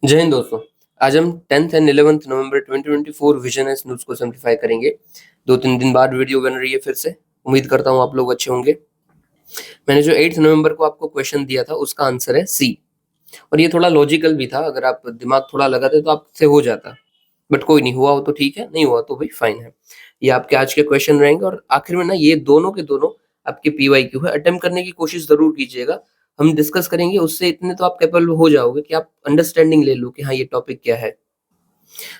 जय हिंद दोस्तों। आज हम 10th and 11th November 2024 vision S news को सिंप्लीफाई करेंगे। 2-3 दिन बाद वीडियो बन रही है फिर से। उम्मीद करता हूँ आप लोग अच्छे होंगे। मैंने जो 8 नवंबर को आपको क्वेश्चन दिया था उसका आंसर है सी, और ये थोड़ा लॉजिकल भी था। अगर आप दिमाग थोड़ा लगाते तो आपसे हो जाता, बट कोई नहीं हुआ हो तो ठीक है, नहीं हुआ तो भी फाइन है। ये आपके आज के क्वेश्चन रहेंगे और आखिर में ना ये दोनों के दोनों आपके PYQ है। अटेम्प्ट करने की कोशिश जरूर कीजिएगा। हम डिस्कस करेंगे, उससे इतने तो आप कैपेबल हो जाओगे कि आप अंडरस्टैंडिंग ले लो कि हाँ ये टॉपिक क्या है।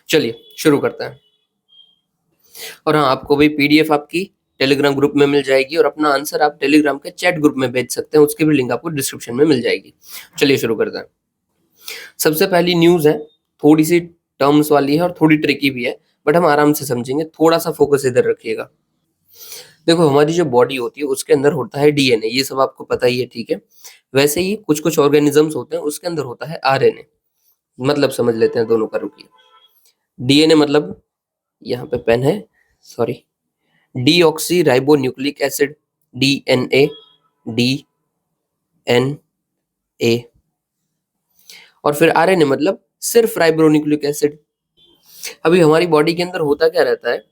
चलिए शुरू करते हैं। और हाँ, आपको भी PDF आपकी टेलीग्राम ग्रुप में मिल जाएगी, और अपना आंसर आप टेलीग्राम के चैट ग्रुप में भेज सकते हैं। उसकी भी लिंक आपको डिस्क्रिप्शन में मिल जाएगी। चलिए शुरू करते हैं। सबसे पहली न्यूज है, थोड़ी सी टर्म्स वाली है और थोड़ी ट्रिकी भी है, बट हम आराम से समझेंगे। थोड़ा सा फोकस इधर रखिएगा। देखो, हमारी जो बॉडी होती है उसके अंदर होता है DNA, ये सब आपको पता ही है, ठीक है। वैसे ही कुछ कुछ ऑर्गेनिजम्स होते हैं, उसके अंदर होता है RNA। मतलब समझ लेते हैं दोनों का, रुकिए। DNA मतलब, यहाँ पे पेन है, sorry, deoxy ribo nucleic acid, DNA, DNA। और फिर RNA मतलब सिर्फ राइबोन्यूक्लिक एसिड। अभी हमारी बॉडी के अंदर होता क्या रहता है,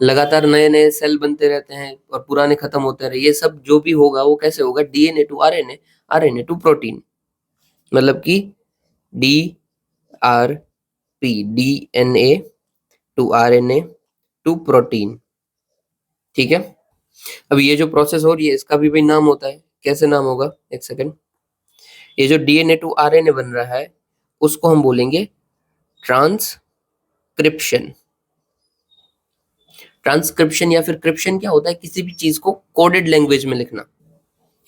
लगातार नए नए सेल बनते रहते हैं और पुराने खत्म होते रहे। ये सब जो भी होगा वो कैसे होगा, DNA to RNA, RNA to protein. मतलब कि DRP, DNA to RNA to protein, ठीक है। अब ये जो प्रोसेस हो रही है इसका भी भाई नाम होता है। कैसे नाम होगा, एक सेकंड। ये जो DNA टू RNA बन रहा है उसको हम बोलेंगे ट्रांसक्रिप्शन। ट्रांसक्रिप्शन या फिर क्रिप्शन क्या होता है, किसी भी चीज को कोडेड लैंग्वेज में लिखना।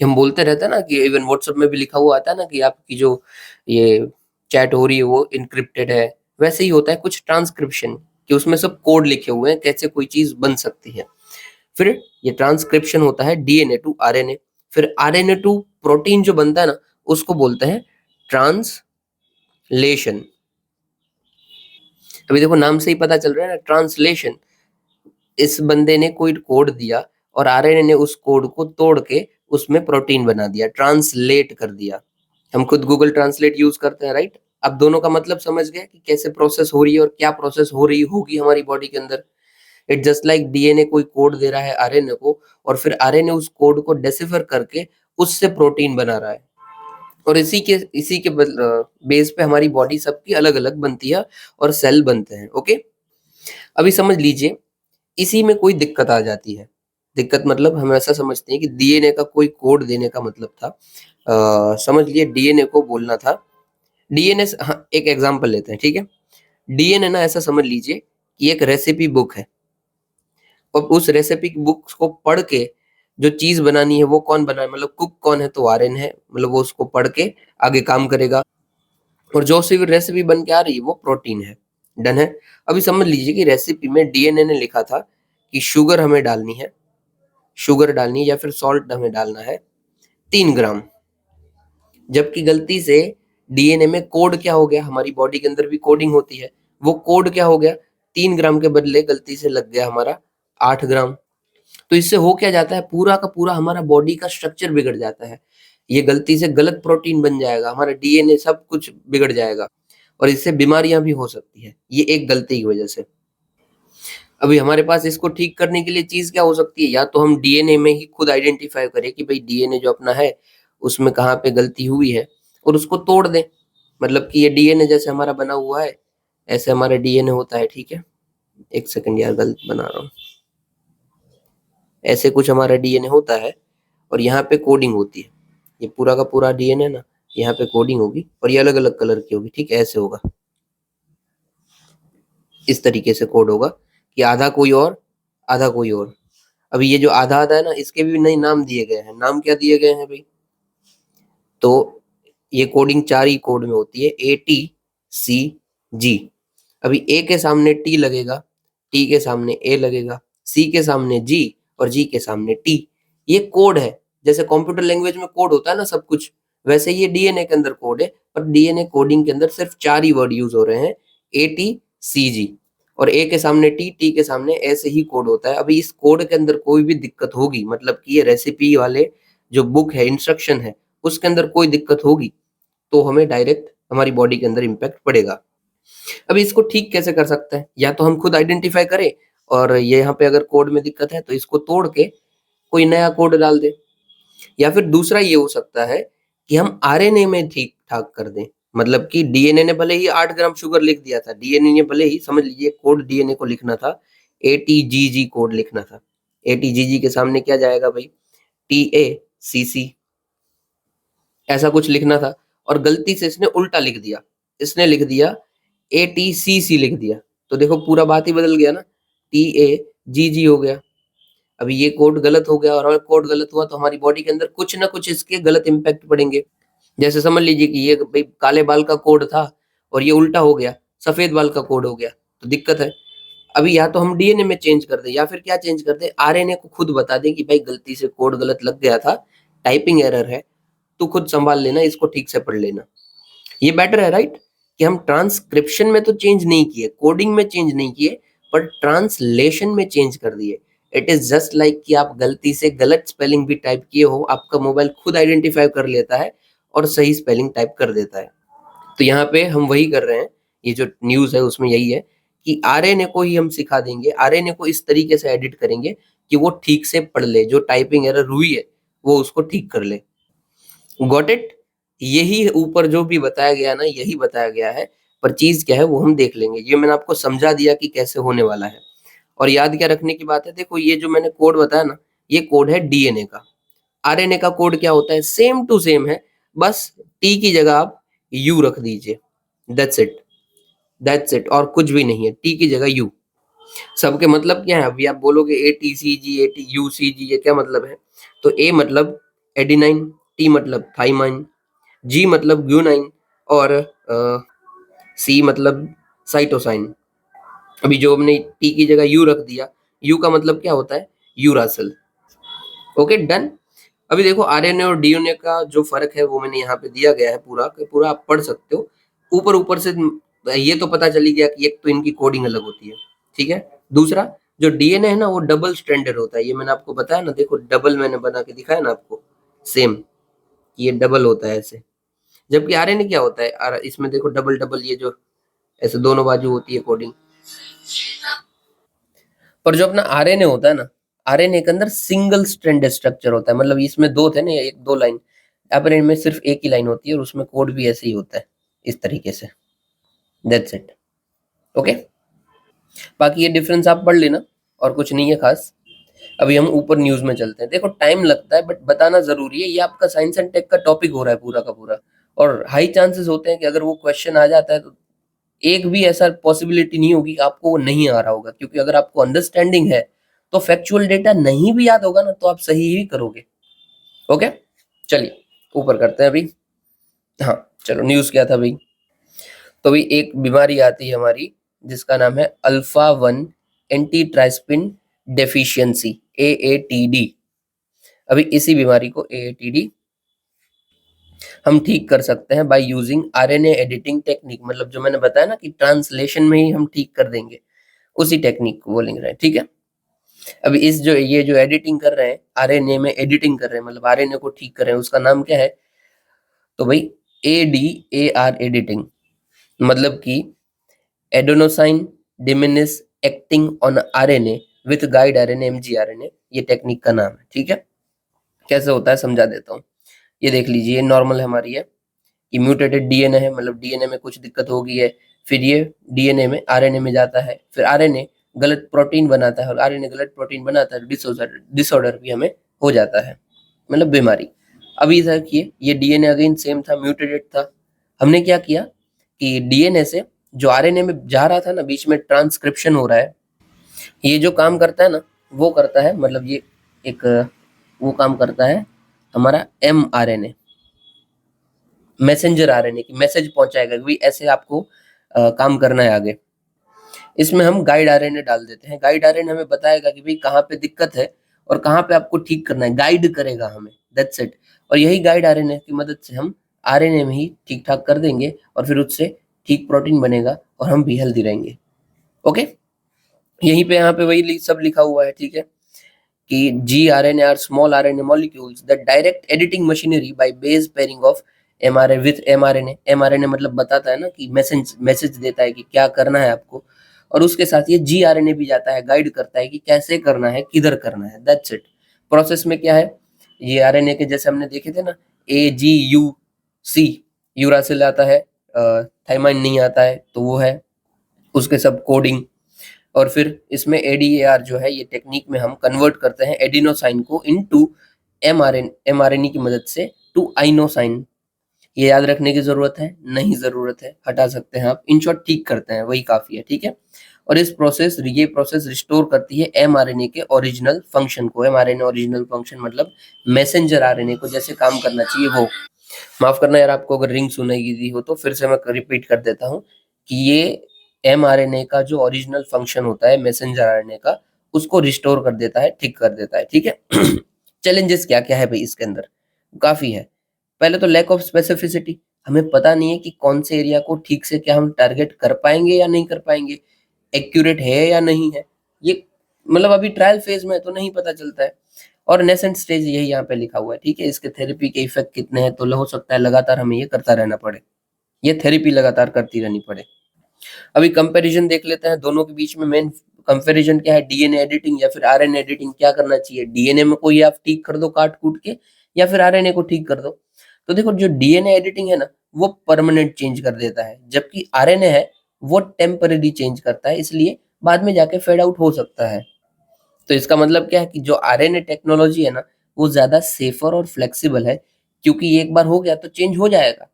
हम बोलते रहते हैं ना कि इवन व्हाट्सएप में भी लिखा हुआ आता है ना कि आपकी जो ये चैट हो रही है वो इनक्रिप्टेड है। वैसे ही होता है कुछ ट्रांसक्रिप्शन, कि उसमें सब कोड लिखे हुए हैं कैसे कोई चीज बन सकती है। फिर ये ट्रांसक्रिप्शन होता है DNA टू RNA। फिर RNA टू प्रोटीन जो बनता है ना, उसको बोलते हैं ट्रांसलेशन। अभी देखो, नाम से ही पता चल रहा है ना, ट्रांसलेशन। इस बंदे ने कोई कोड दिया और RNA ने उस कोड को तोड़ के उसमें प्रोटीन बना दिया, ट्रांसलेट कर दिया। हम खुद गूगल ट्रांसलेट यूज करते हैं, राइट। अब दोनों का मतलब समझ गए कि कैसे प्रोसेस हो रही है और क्या प्रोसेस हो रही होगी हमारी बॉडी के अंदर। इट जस्ट लाइक DNA कोई कोड दे रहा है RNA को, और फिर RNA उस कोड को डेसिफर करके उससे प्रोटीन बना रहा है। और इसी के बेस पे हमारी बॉडी सबकी अलग अलग बनती है और सेल बनते हैं, ओके। अभी समझ लीजिए, इसी में कोई दिक्कत आ जाती है। दिक्कत मतलब हम ऐसा समझते हैं कि DNA का कोई कोड देने का मतलब था, समझ लिए DNA को बोलना था DNA से, हाँ एक एग्जांपल लेते हैं, ठीक है। DNA ना, ऐसा समझ लीजिए कि एक रेसिपी बुक है, और उस रेसिपी बुक को पढ़ के जो चीज बनानी है वो कौन बनाए, मतलब कुक कौन है, तो RNA है। मतलब वो उसको पढ़ के आगे काम करेगा, और जो सी रेसिपी बन के आ रही है वो प्रोटीन है। डन है। अभी समझ लीजिए कि रेसिपी में DNA ने लिखा था कि शुगर हमें डालनी है, शुगर डालनी है या फिर सॉल्ट हमें डालना है 3 ग्राम। जबकि गलती से DNA में कोड क्या हो गया, हमारी बॉडी के अंदर भी कोडिंग होती है, वो कोड क्या हो गया, 3 ग्राम के बदले गलती से लग गया हमारा 8 ग्राम। तो इससे हो क्या जाता है, पूरा का पूरा हमारा बॉडी का स्ट्रक्चर बिगड़ जाता है। ये गलती से गलत प्रोटीन बन जाएगा, हमारा DNA सब कुछ बिगड़ जाएगा, और इससे बीमारियां भी हो सकती है, ये एक गलती की वजह से। अभी हमारे पास इसको ठीक करने के लिए चीज क्या हो सकती है, या तो हम DNA में ही खुद आइडेंटिफाई करें कि भाई DNA जो अपना है उसमें कहाँ पे गलती हुई है, और उसको तोड़ दें। मतलब कि ये DNA जैसे हमारा बना हुआ है, ऐसे हमारा DNA होता है, ठीक है। एक सेकंड यार, गलत बना रहा हूँ। ऐसे कुछ हमारा DNA होता है, और यहाँ पे कोडिंग होती है। ये पूरा का पूरा DNA ना, यहाँ पे कोडिंग होगी, और ये अलग अलग कलर की होगी, ठीक है। ऐसे होगा, इस तरीके से कोड होगा कि आधा कोई और, आधा कोई और। अभी ये जो आधा आधा है ना, इसके भी नए नाम दिए गए हैं। नाम क्या दिए गए हैं भाई, तो ये कोडिंग 4 ही कोड में होती है, ATCG। अभी A के सामने T लगेगा, T के सामने A लगेगा, C के सामने G, और G के सामने T। ये कोड है। जैसे कंप्यूटर लैंग्वेज में कोड होता है ना सब कुछ, वैसे ये DNA के अंदर कोड है। पर DNA कोडिंग के अंदर सिर्फ 4 ही वर्ड यूज हो रहे हैं, ATCG। और A के सामने T, T के सामने ऐसे ही कोड होता है। अभी इस कोड के अंदर कोई भी दिक्कत होगी, मतलब कि ये रेसिपी वाले जो बुक है, इंस्ट्रक्शन है, उसके अंदर कोई दिक्कत होगी, तो हमें डायरेक्ट हमारी बॉडी के अंदर इम्पैक्ट पड़ेगा। अब इसको ठीक कैसे कर सकते हैं? या तो हम खुद आइडेंटिफाई करें और ये यहाँ पे अगर कोड में दिक्कत है तो इसको तोड़ के कोई नया कोड डाल दें, या फिर दूसरा ये हो सकता है कि हम आरएनए में ठीक-ठाक कर दें। मतलब कि डीएनए ने भले ही 8 ग्राम शुगर लिख दिया था, डीएनए ने भले ही समझ लीजिए कोड डीएनए को लिखना था, एटीजीजी कोड लिखना था। एटीजीजी के सामने क्या जाएगा भाई? टीएसीसी ऐसा कुछ लिखना था और गलती से इसने उल्टा लिख दिया। इसने लिख दिया एटीसीसी लिख दिया। तो देखो पूरा बात ही बदल गया ना, टीएजीजी हो गया। अभी ये कोड गलत हो गया और अगर कोड गलत हुआ तो हमारी बॉडी के अंदर कुछ ना कुछ इसके गलत इम्पैक्ट पड़ेंगे। जैसे समझ लीजिए कि ये भाई काले बाल का कोड था और ये उल्टा हो गया, सफेद बाल का कोड हो गया, तो दिक्कत है। अभी या तो हम डीएनए में चेंज कर दें या फिर क्या चेंज कर दें, आरएनए को खुद बता दें कि भाई गलती से कोड गलत लग गया था, टाइपिंग एरर है, तू खुद संभाल लेना, इसको ठीक से पढ़ लेना। ये बेटर है राइट? कि हम ट्रांसक्रिप्शन में तो चेंज नहीं किए, कोडिंग में चेंज नहीं किए, पर ट्रांसलेशन में चेंज कर दिए। इट इज जस्ट लाइक कि आप गलती से गलत स्पेलिंग भी टाइप किए हो, आपका मोबाइल खुद आइडेंटिफाई कर लेता है और सही स्पेलिंग टाइप कर देता है। तो यहाँ पे हम वही कर रहे हैं, ये जो न्यूज़ है उसमें यही है कि आरएनए को ही हम सिखा देंगे, आरएनए को इस तरीके से एडिट करेंगे कि वो ठीक से पढ़ ले, जो टाइपिंग एरर हुई है वो उसको ठीक कर ले। Got it? यही ऊपर जो भी बताया गया ना, यही बताया गया है, पर चीज़ क्या है वो हम देख लेंगे। ये मैंने आपको समझा दिया कि कैसे होने वाला है। और याद क्या रखने की बात है, देखो ये जो मैंने कोड बताया ना, ये कोड है डीएनए का। आरएनए का कोड क्या होता है? सेम टू सेम है, बस टी की जगह आप यू रख दीजिए। दैट्स इट, दैट्स इट, और कुछ भी नहीं है, टी की जगह यू। सबके मतलब क्या है? अभी आप बोलोगे एटीसीजी, एटीयूसीजी, ये क्या मतलब है? तो ए मतलब एडेनाइन, टी मतलब थाइमाइन, जी मतलब ग्लूटामाइन और सी मतलब साइटोसाइन। अभी जो हमने टी की जगह यू रख दिया, यू का मतलब क्या होता है? यूरासिल। Okay done. अभी देखो आरएनए और डीएनए का जो फर्क है वो मैंने यहाँ पे दिया गया है, पूरा का पूरा आप पढ़ सकते हो। ऊपर ऊपर से ये तो पता चली गया कि एक तो इनकी कोडिंग अलग होती है, ठीक है। दूसरा, जो डीएनए है ना वो डबल स्ट्रैंडेड होता है, ये मैंने आपको बताया ना, देखो डबल मैंने बना के दिखाया ना आपको, सेम, ये डबल होता है ऐसे। जबकि आरएनए क्या होता है, इसमें देखो डबल डबल, ये जो ऐसे दोनों बाजू होती है कोडिंग। पर जो अपना आरएनए होता है ना, आरएनए के अंदर सिंगल स्ट्रैंडेड स्ट्रक्चर होता है, मतलब इसमें दो थे ना, एक दो लाइन, आरएनए में सिर्फ एक ही लाइन होती है और उसमें कोड भी ऐसे ही होता है, इस तरीके से। That's it. ओके, बाकी ये डिफरेंस आप पढ़ लेना और कुछ नहीं है खास। अभी हम ऊपर न्यूज में चलते हैं। देखो टाइम लगता है बट बताना जरूरी है, ये आपका साइंस एंड टेक का टॉपिक हो रहा है पूरा का पूरा, और हाई चांसेस होते हैं कि अगर वो क्वेश्चन आ जाता है तो एक भी ऐसा पॉसिबिलिटी नहीं होगी कि आपको वो नहीं आ रहा होगा, क्योंकि अगर आपको अंडरस्टैंडिंग है तो फैक्चुअल डेटा नहीं भी याद होगा ना तो आप सही ही करोगे। ओके, चलिए ऊपर करते हैं अभी। हाँ चलो, न्यूज क्या था भाई? तो भाई एक बीमारी आती है हमारी जिसका नाम है अल्फा 1 एंटी ट्राइस्पिन डेफिशिएंसी, AATD। अभी इसी बीमारी को AATD हम ठीक कर सकते हैं by using RNA editing technique, मतलब जो मैंने बताया ना कि ट्रांसलेशन में ही हम ठीक कर देंगे, उसी टेक्निक को बोलेंगे रहे, ठीक है। अभी इस जो ये जो एडिटिंग कर रहे हैं, आरएनए में एडिटिंग कर रहे हैं, मतलब आरएनए को ठीक कर रहे हैं, उसका नाम क्या है? तो भाई ADAR एडिटिंग, मतलब कि adenosine diminish acting on RNA with guide RNA mgRNA, ये टेक्निक का नाम है, ठीक है। कैसे होता है समझा देता हूँ। ये देख लीजिए, ये नॉर्मल है हमारी है, ये म्यूटेटेड डीएनए है, मतलब डीएनए में कुछ दिक्कत हो गई है, फिर ये डीएनए में आरएनए में जाता है, फिर आरएनए गलत प्रोटीन बनाता है और आरएनए गलत प्रोटीन बनाता है, डिसऑर्डर भी हमें हो जाता है, मतलब बीमारी। अभी देखिए ये डीएनए अगेन सेम था, म्यूटेटेड था। हमने क्या किया कि डीएनए से जो आरएनए में जा रहा था ना, बीच में ट्रांसक्रिप्शन हो रहा है, ये जो काम करता है ना वो करता है, मतलब ये एक वो काम करता है हमारा mRNA, मैसेंजर आरएनए की मैसेज पहुंचाएगा कि भाई ऐसे आपको काम करना है आगे। इसमें हम गाइड आरएनए डाल देते हैं, गाइड आरएनए हमें बताएगा कि भाई कहाँ पे दिक्कत है और कहाँ पे आपको ठीक करना है, गाइड करेगा हमें, दैट्स इट। और यही गाइड आरएनए की मदद से हम आरएनए में ही ठीक ठाक कर देंगे और फिर उससे ठीक प्रोटीन बनेगा और हम भी हेल्दी रहेंगे। ओके, यहीं पे यहाँ पे वही सब लिखा हुआ है, ठीक है, कि gRNA are small RNA molecules that direct editing machinery by base pairing of MRA with mRNA, mRNA मतलब बताता है ना कि मैसेज देता है कि क्या करना है आपको, और उसके साथ ये जीआरएनए भी जाता है, गाइड करता है कि कैसे करना है, किधर करना है, दैट्स इट। प्रोसेस में क्या है, ये आरएनए के जैसे हमने देखे थे ना, AGUC, यूरासिल आता है, थाइमाइन नहीं आता है, तो वो है उसके सब कोडिंग। और फिर इसमें ADAR जो है, ये टेक्निक में हम कन्वर्ट करते हैं एडिनोसाइन को इनटू mRNA की मदद से टू आइनोसाइन। ये याद रखने की जरूरत है? नहीं जरूरत है, हटा सकते हैं आप। इन शॉर्ट ठीक करते हैं, वही काफी है, ठीक है। और ये प्रोसेस रिस्टोर करती है mRNA के ओरिजिनल फंक्शन को। mRNA ओरिजिनल फंक्शन मतलब मैसेंजर आरएनए को जैसे काम करना चाहिए वो। माफ करना यार, आपको अगर रिंग सुनाई दी हो तो फिर से मैं रिपीट कर देता हूँ कि ये mRNA का जो ओरिजिनल फंक्शन होता है मैसेंजर आरएनए का, उसको रिस्टोर कर देता है, ठीक कर देता है, ठीक है। चैलेंजेस क्या क्या है भाई इसके अंदर? काफी है। पहले तो लैक ऑफ स्पेसिफिसिटी, हमें पता नहीं है कि कौन से एरिया को ठीक से क्या हम टारगेट कर पाएंगे या नहीं कर पाएंगे, एक्यूरेट है या नहीं है, ये मतलब अभी ट्रायल फेज में है तो नहीं पता चलता है। और नेसेंट स्टेज यही यहाँ पे लिखा हुआ है, ठीक है। इसके थेरेपी के इफेक्ट कितने हैं, तो हो सकता है लगातार हमें ये करता रहना पड़े, ये थेरेपी लगातार करती रहनी पड़े। अभी कंपैरिजन देख लेते हैं दोनों के बीच में। मेन कंपैरिजन क्या है, डीएनए एडिटिंग या फिर आरएनए एडिटिंग, क्या करना चाहिए? डीएनए में कोई आप ठीक कर दो काट कूट के, या फिर आरएनए को ठीक कर दो। तो देखो, जो डीएनए एडिटिंग है ना, वो परमानेंट चेंज कर देता है, जबकि आरएनए है वो टेम्पररी चेंज करता है, इसलिए बाद में जाके फेड आउट हो सकता है। तो इसका मतलब क्या है कि जो आरएनए टेक्नोलॉजी है ना, वो ज्यादा सेफर और फ्लेक्सिबल है, क्योंकि एक बार हो गया तो चेंज हो जाएगा।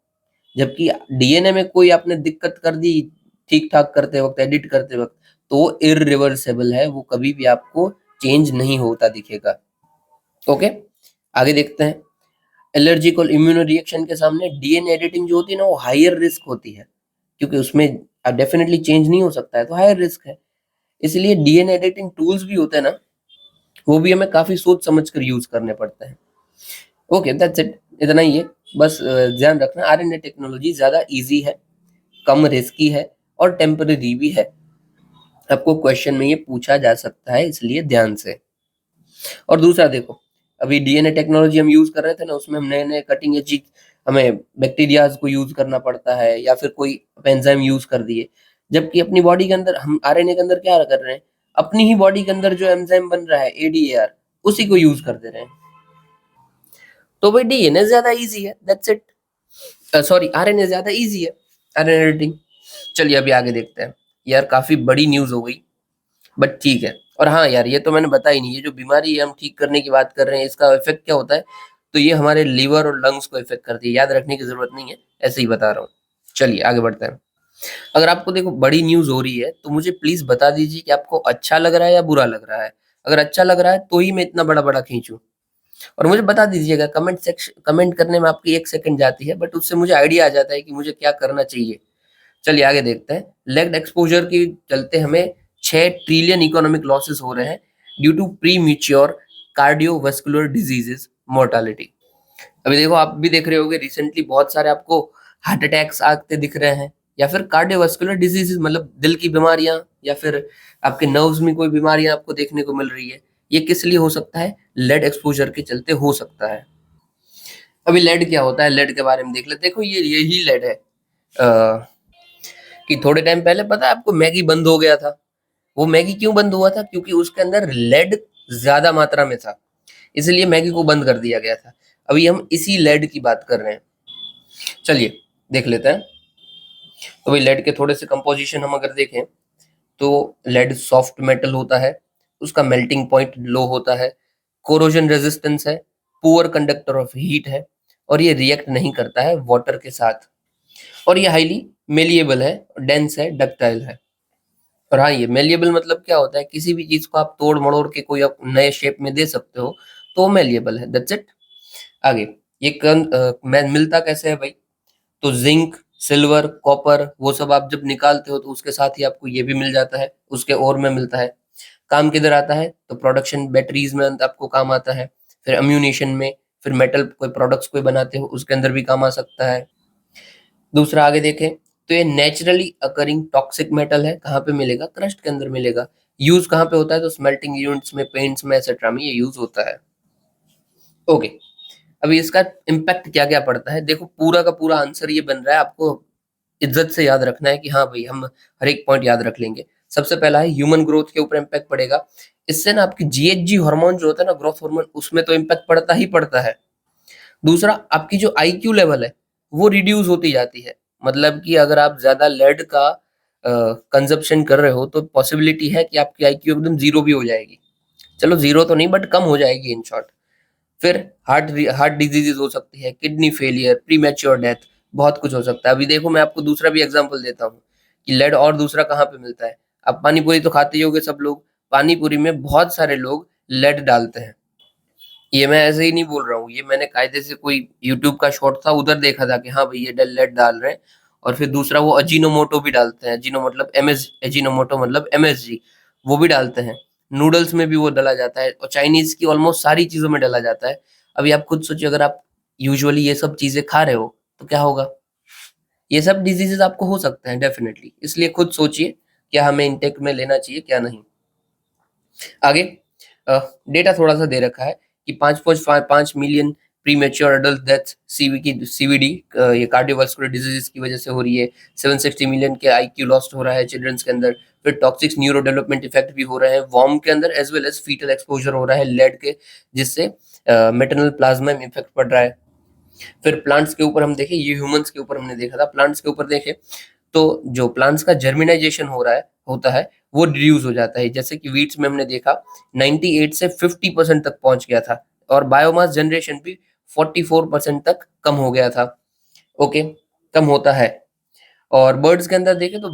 जबकि डीएनए में कोई आपने दिक्कत कर दी ठीक ठाक करते वक्त, एडिट करते वक्त, तो इरिवर्सिबल है, वो कभी भी आपको चेंज नहीं होता दिखेगा। ओके, आगे देखते हैं। एलर्जिक और इम्यूनो रिएक्शन के सामने डीएनए एडिटिंग जो होती है ना, वो हायर रिस्क होती है, क्योंकि उसमें डेफिनेटली चेंज नहीं हो सकता है, तो हायर रिस्क है। इसलिए डीएनए एडिटिंग टूल्स भी होते हैं ना, वो भी हमें काफी सोच समझ कर यूज करने पड़ते हैं। ओके, दैट्स इट, इतना ही है। बस ध्यान रखना, आरएनए टेक्नोलॉजी ज्यादा इजी है, कम रिस्की है और टेम्पररी भी है। आपको क्वेश्चन में ये पूछा जा सकता है, इसलिए ध्यान से। और दूसरा देखो, अभी डीएनए टेक्नोलॉजी हम यूज कर रहे थे ना, उसमें हम नए नए कटिंग एज, हमें बैक्टीरियाज को यूज करना पड़ता है या फिर कोई एंजाइम यूज कर दिए। जबकि अपनी बॉडी के अंदर हम आरएनए के अंदर क्या कर रहे हैं, अपनी ही बॉडी के अंदर जो एंजाइम बन रहा है ADAR, उसी को यूज कर दे रहे हैं। तो भाई डीएनए ज्यादा इजी है, दैट्स इट। सॉरी, आरएनए ज्यादा इजी है, आरएनए एडिटिंग। चलिए अभी आगे देखते हैं। यार काफी बड़ी न्यूज हो गई, बट ठीक है। और हाँ यार, ये तो मैंने बताया ही नहीं, ये जो बीमारी है हम ठीक करने की बात कर रहे हैं, इसका इफेक्ट क्या होता है, तो ये हमारे लीवर और लंग्स को इफेक्ट करती है। याद रखने की जरूरत नहीं है, ऐसे ही बता रहा हूँ। चलिए आगे बढ़ते हैं। अगर आपको देखो बड़ी न्यूज हो रही है, तो मुझे प्लीज बता दीजिए कि आपको अच्छा लग रहा है या बुरा लग रहा है। अगर अच्छा लग रहा है तो ही मैं इतना बड़ा बड़ा खींचूं। और मुझे बता दीजिएगा, कमेंट करने में आपकी 1 सेकंड जाती है, बट उससे मुझे आइडिया आ जाता है कि मुझे क्या करना चाहिए। चलिए आगे देखते हैं। लेग एक्सपोजर के चलते हमें 6 ट्रिलियन इकोनॉमिक लॉसेस हो रहे हैं due to premature cardiovascular diseases mortality. अभी देखो, आप भी देख रहे होंगे रिसेंटली बहुत सारे आपको हार्ट अटैक्स आते दिख रहे हैं, या फिर कार्डियोवास्कुलर डिजीजेस मतलब दिल की बीमारियां, या फिर आपके नर्व्स में कोई बीमारियां आपको देखने को मिल रही है। ये किस लिए हो सकता है? लेड एक्सपोजर के चलते हो सकता है। अभी लेड क्या होता है, लेड के बारे में देख लेते। देखो, ये यही लेड है, कि थोड़े टाइम पहले पता है आपको मैगी बंद हो गया था। वो मैगी क्यों बंद हुआ था? क्योंकि उसके अंदर लेड ज्यादा मात्रा में था, इसलिए मैगी को बंद कर दिया गया था। अभी हम इसी लेड की बात कर रहे हैं, चलिए देख लेते हैं। तो भाई लेड के थोड़े से कंपोजिशन हम अगर देखें, तो लेड सॉफ्ट मेटल होता है, उसका मेल्टिंग पॉइंट लो होता है, कोरोजन रेजिस्टेंस है, पुअर कंडक्टर ऑफ हीट है, और ये रिएक्ट नहीं करता है वाटर के साथ, और ये हाईली मेलिएबल है, डेंस है, डक्टाइल है। और हाँ, ये मेलिएबल मतलब क्या होता है, किसी भी चीज को आप तोड़ मड़ोड़ के कोई आप नए शेप में दे सकते हो, तो वो मेलिएबल है, दैट्स इट। आगे, ये मिलता कैसे है भाई? तो जिंक, सिल्वर, कॉपर, वो सब आप जब निकालते हो तो उसके साथ ही आपको ये भी मिल जाता है, उसके ओर में मिलता है। काम किधर आता है? तो प्रोडक्शन बैटरीज में आपको काम आता है, फिर अम्यूनिशन में, फिर मेटल कोई प्रोडक्ट्स कोई बनाते हो उसके अंदर भी काम आ सकता है। दूसरा आगे देखें, तो ये नेचुरली अकरिंग टॉक्सिक मेटल है। कहाँ पे मिलेगा? क्रस्ट के अंदर मिलेगा। यूज कहाँ पे होता है? तो स्मेल्टिंग यूनिट्स में, पेंट्स में, एक्सेट्रा में ये यूज होता है। ओके, अभी इसका इम्पैक्ट क्या क्या पड़ता है, देखो पूरा का पूरा आंसर ये बन रहा है, आपको इज्जत से याद रखना है कि हाँ भाई हम हर एक पॉइंट याद रख लेंगे। सबसे पहला है ह्यूमन ग्रोथ के ऊपर इम्पैक्ट पड़ेगा। इससे ना आपकी जीएचजी हार्मोन जो होता है ना, ग्रोथ हार्मोन, उसमें तो इम्पैक्ट पड़ता ही पड़ता है। दूसरा, आपकी जो आईक्यू लेवल है वो रिड्यूस होती जाती है। मतलब कि अगर आप ज्यादा लेड का कंजप्शन कर रहे हो तो पॉसिबिलिटी है कि आपकी आईक्यू एकदम जीरो भी हो जाएगी। चलो जीरो तो नहीं, बट कम हो जाएगी इन शॉर्ट। फिर हार्ट हार्ट डिजीजेज हो सकती है, किडनी फेलियर, प्रीमेच्योर डेथ, बहुत कुछ हो सकता है। अभी देखो मैं आपको दूसरा भी एग्जांपल देता हूँ कि लेड और दूसरा कहाँ पे मिलता है। आप पानी पूरी तो खाते ही होगे सब लोग, पानी पूरी में बहुत सारे लोग लेड डालते हैं। ये मैं ऐसे ही नहीं बोल रहा हूँ, ये मैंने कायदे से कोई यूट्यूब का शॉर्ट था उधर देखा था कि हाँ भाई ये लेड डाल रहे हैं। और फिर दूसरा वो अजीनोमोटो भी डालते हैं, अजीनो मतलब एमएस, अजीनोमोटो मतलब एमएसजी, वो भी डालते हैं। नूडल्स में भी वो डाला जाता है और चाइनीज की ऑलमोस्ट सारी चीजों में डाला जाता है। अभी आप खुद सोचिए, अगर आप यूजुअली ये सब चीजें खा रहे हो तो क्या होगा। ये सब डिजीजेस आपको हो सकते हैं डेफिनेटली, इसलिए खुद सोचिए क्या हमें इंटेक में लेना चाहिए क्या नहीं। आगे डेटा थोड़ा सा दे रखा है कि 5.5 million premature adult death CVD, ये कार्डियोवास्कुलर डिजीजेस की वजह से हो रही है। 760 मिलियन के आईक्यू लॉस्ट हो रहा है चिल्ड्रंस के अंदर। फिर टॉक्सिक न्यूरो डेवलपमेंट इफेक्ट भी हो रहे हैं वॉर्म के अंदर, as well as foetal exposure हो रहा है लेड के, जिससे मेटरनल प्लाज्मा में इफेक्ट पड़ रहा है। फिर प्लांट्स के ऊपर हम देखें, ये ह्यूमंस के ऊपर हमने देखा था, प्लांट्स के ऊपर देखें तो जो प्लांट्स का जर्मिनाइजेशन हो रहा है होता है वो रिड्यूस हो जाता है। जैसे कि वीट्स में हमने देखा 98 से 50% तक पहुंच गया था, और बायोमास जनरेशन भी 44% तक कम हो गया था। ओके, कम होता है। और बर्ड्स के अंदर देखें तो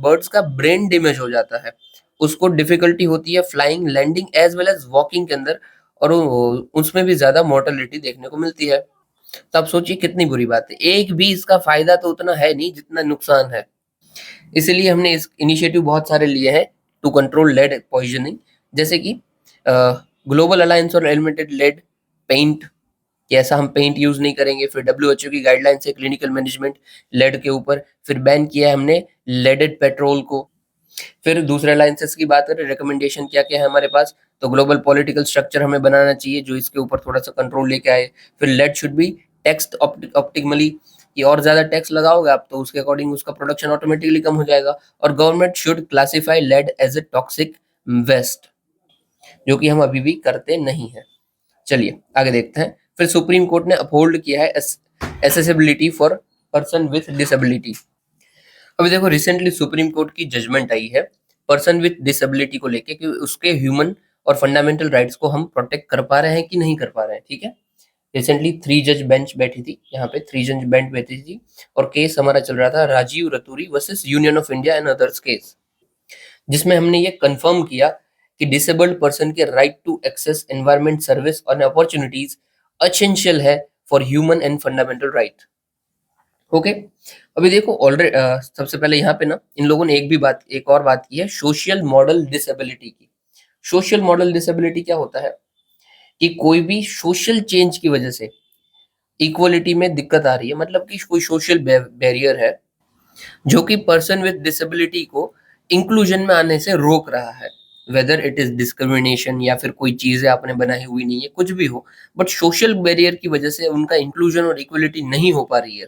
बर्ड्स का ब्रेन डैमेज हो जाता है, उसको डिफिकल्टी होती है flying, landing as well as walking के अंदर, और उसमें भी ज्यादा मोर्टेलिटी देखने को मिलती है। तो आप सोचिए कितनी बुरी बात है, एक भी इसका फायदा तो उतना है नहीं जितना नुकसान है। इसीलिए हमने इस इनिशिएटिव बहुत सारे लिए हैं टू कंट्रोल लेड पॉइजनिंग, जैसे कि ग्लोबल अलायंस और एलिमेंटेड लेड पेंट, कि ऐसा हम पेंट यूज नहीं करेंगे। फिर डब्ल्यूएचओ की गाइडलाइंस है क्लिनिकल मैनेजमेंट लेड के ऊपर। फिर बैन किया है हमने लेडेड पेट्रोल को। फिर दूसरे अलायंसेस की बात करें, रिकमेंडेशन क्या क्या है हमारे पास, तो ग्लोबल पॉलिटिकल स्ट्रक्चर हमें बनाना चाहिए जो इसके ऊपर थोड़ा सा कंट्रोल लेके आए। फिर lead should be taxed optimally, कि और ज्यादा टैक्स लगाओगे आप तो उसके अकॉर्डिंग उसका प्रोडक्शन ऑटोमेटिकली कम हो जाएगा। और government should classify lead as a toxic waste, जो कि हम अभी भी करते नहीं है। चलिए आगे देखते हैं। फिर सुप्रीम कोर्ट ने अपहोल्ड किया है accessibility for person with disability. अभी देखो रिसेंटली सुप्रीम कोर्ट की जजमेंट आई है पर्सन विथ डिसेबिलिटी को लेके, कि उसके ह्यूमन और फंडामेंटल राइट्स को हम प्रोटेक्ट कर पा रहे हैं कि नहीं कर पा रहे हैं। ठीक है, रिसेंटली 3 जज बेंच बैठी थी, यहाँ पे 3 जज बेंच बैठी थी, और केस हमारा चल रहा था Rajiv Raturi versus union of India and others case, जिसमें हमने ये कंफर्म किया कि डिसेबल्ड पर्सन के right to access environment service और अपॉर्चुनिटीज एसेंशियल है for human and fundamental right. Okay, अभी देखो ऑलरेडी सबसे पहले यहाँ पे ना इन लोगों ने एक और बात की है सोशल मॉडल डिसेबिलिटी की। सोशल मॉडल डिसेबिलिटी क्या होता है कि कोई भी सोशल चेंज की वजह से इक्वलिटी में दिक्कत आ रही है, मतलब कि कोई सोशल बैरियर है जो कि पर्सन विद डिसेबिलिटी को इंक्लूजन में आने से रोक रहा है। वेदर इट इज डिस्क्रिमिनेशन या फिर कोई चीजें आपने बनाई हुई नहीं है, कुछ भी हो, बट सोशल बैरियर की वजह से उनका इंक्लूजन और इक्वलिटी नहीं हो पा रही है,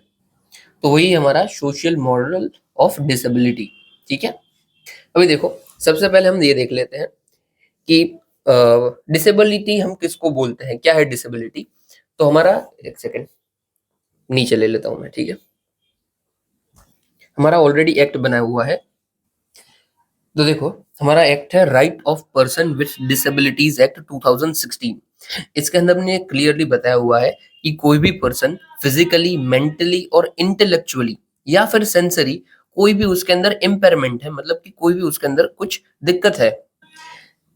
तो वही हमारा सोशल मॉडल ऑफ डिसेबिलिटी। ठीक है, अभी देखो सबसे पहले हम ये देख लेते हैं कि डिसेबिलिटी हम किसको बोलते हैं, क्या है डिसेबिलिटी। तो हमारा, एक सेकेंड नीचे ले लेता हूं मैं, ठीक है, हमारा ऑलरेडी एक्ट बना हुआ है। तो देखो हमारा एक्ट है right of person with disabilities act 2016। इसके अंदर हमने क्लियरली बताया हुआ है कि कोई भी पर्सन फिजिकली, मेंटली और इंटेलेक्चुअली या फिर सेंसरी कोई भी उसके अंदर इम्पेयरमेंट है, मतलब कि कोई भी उसके अंदर कुछ दिक्कत है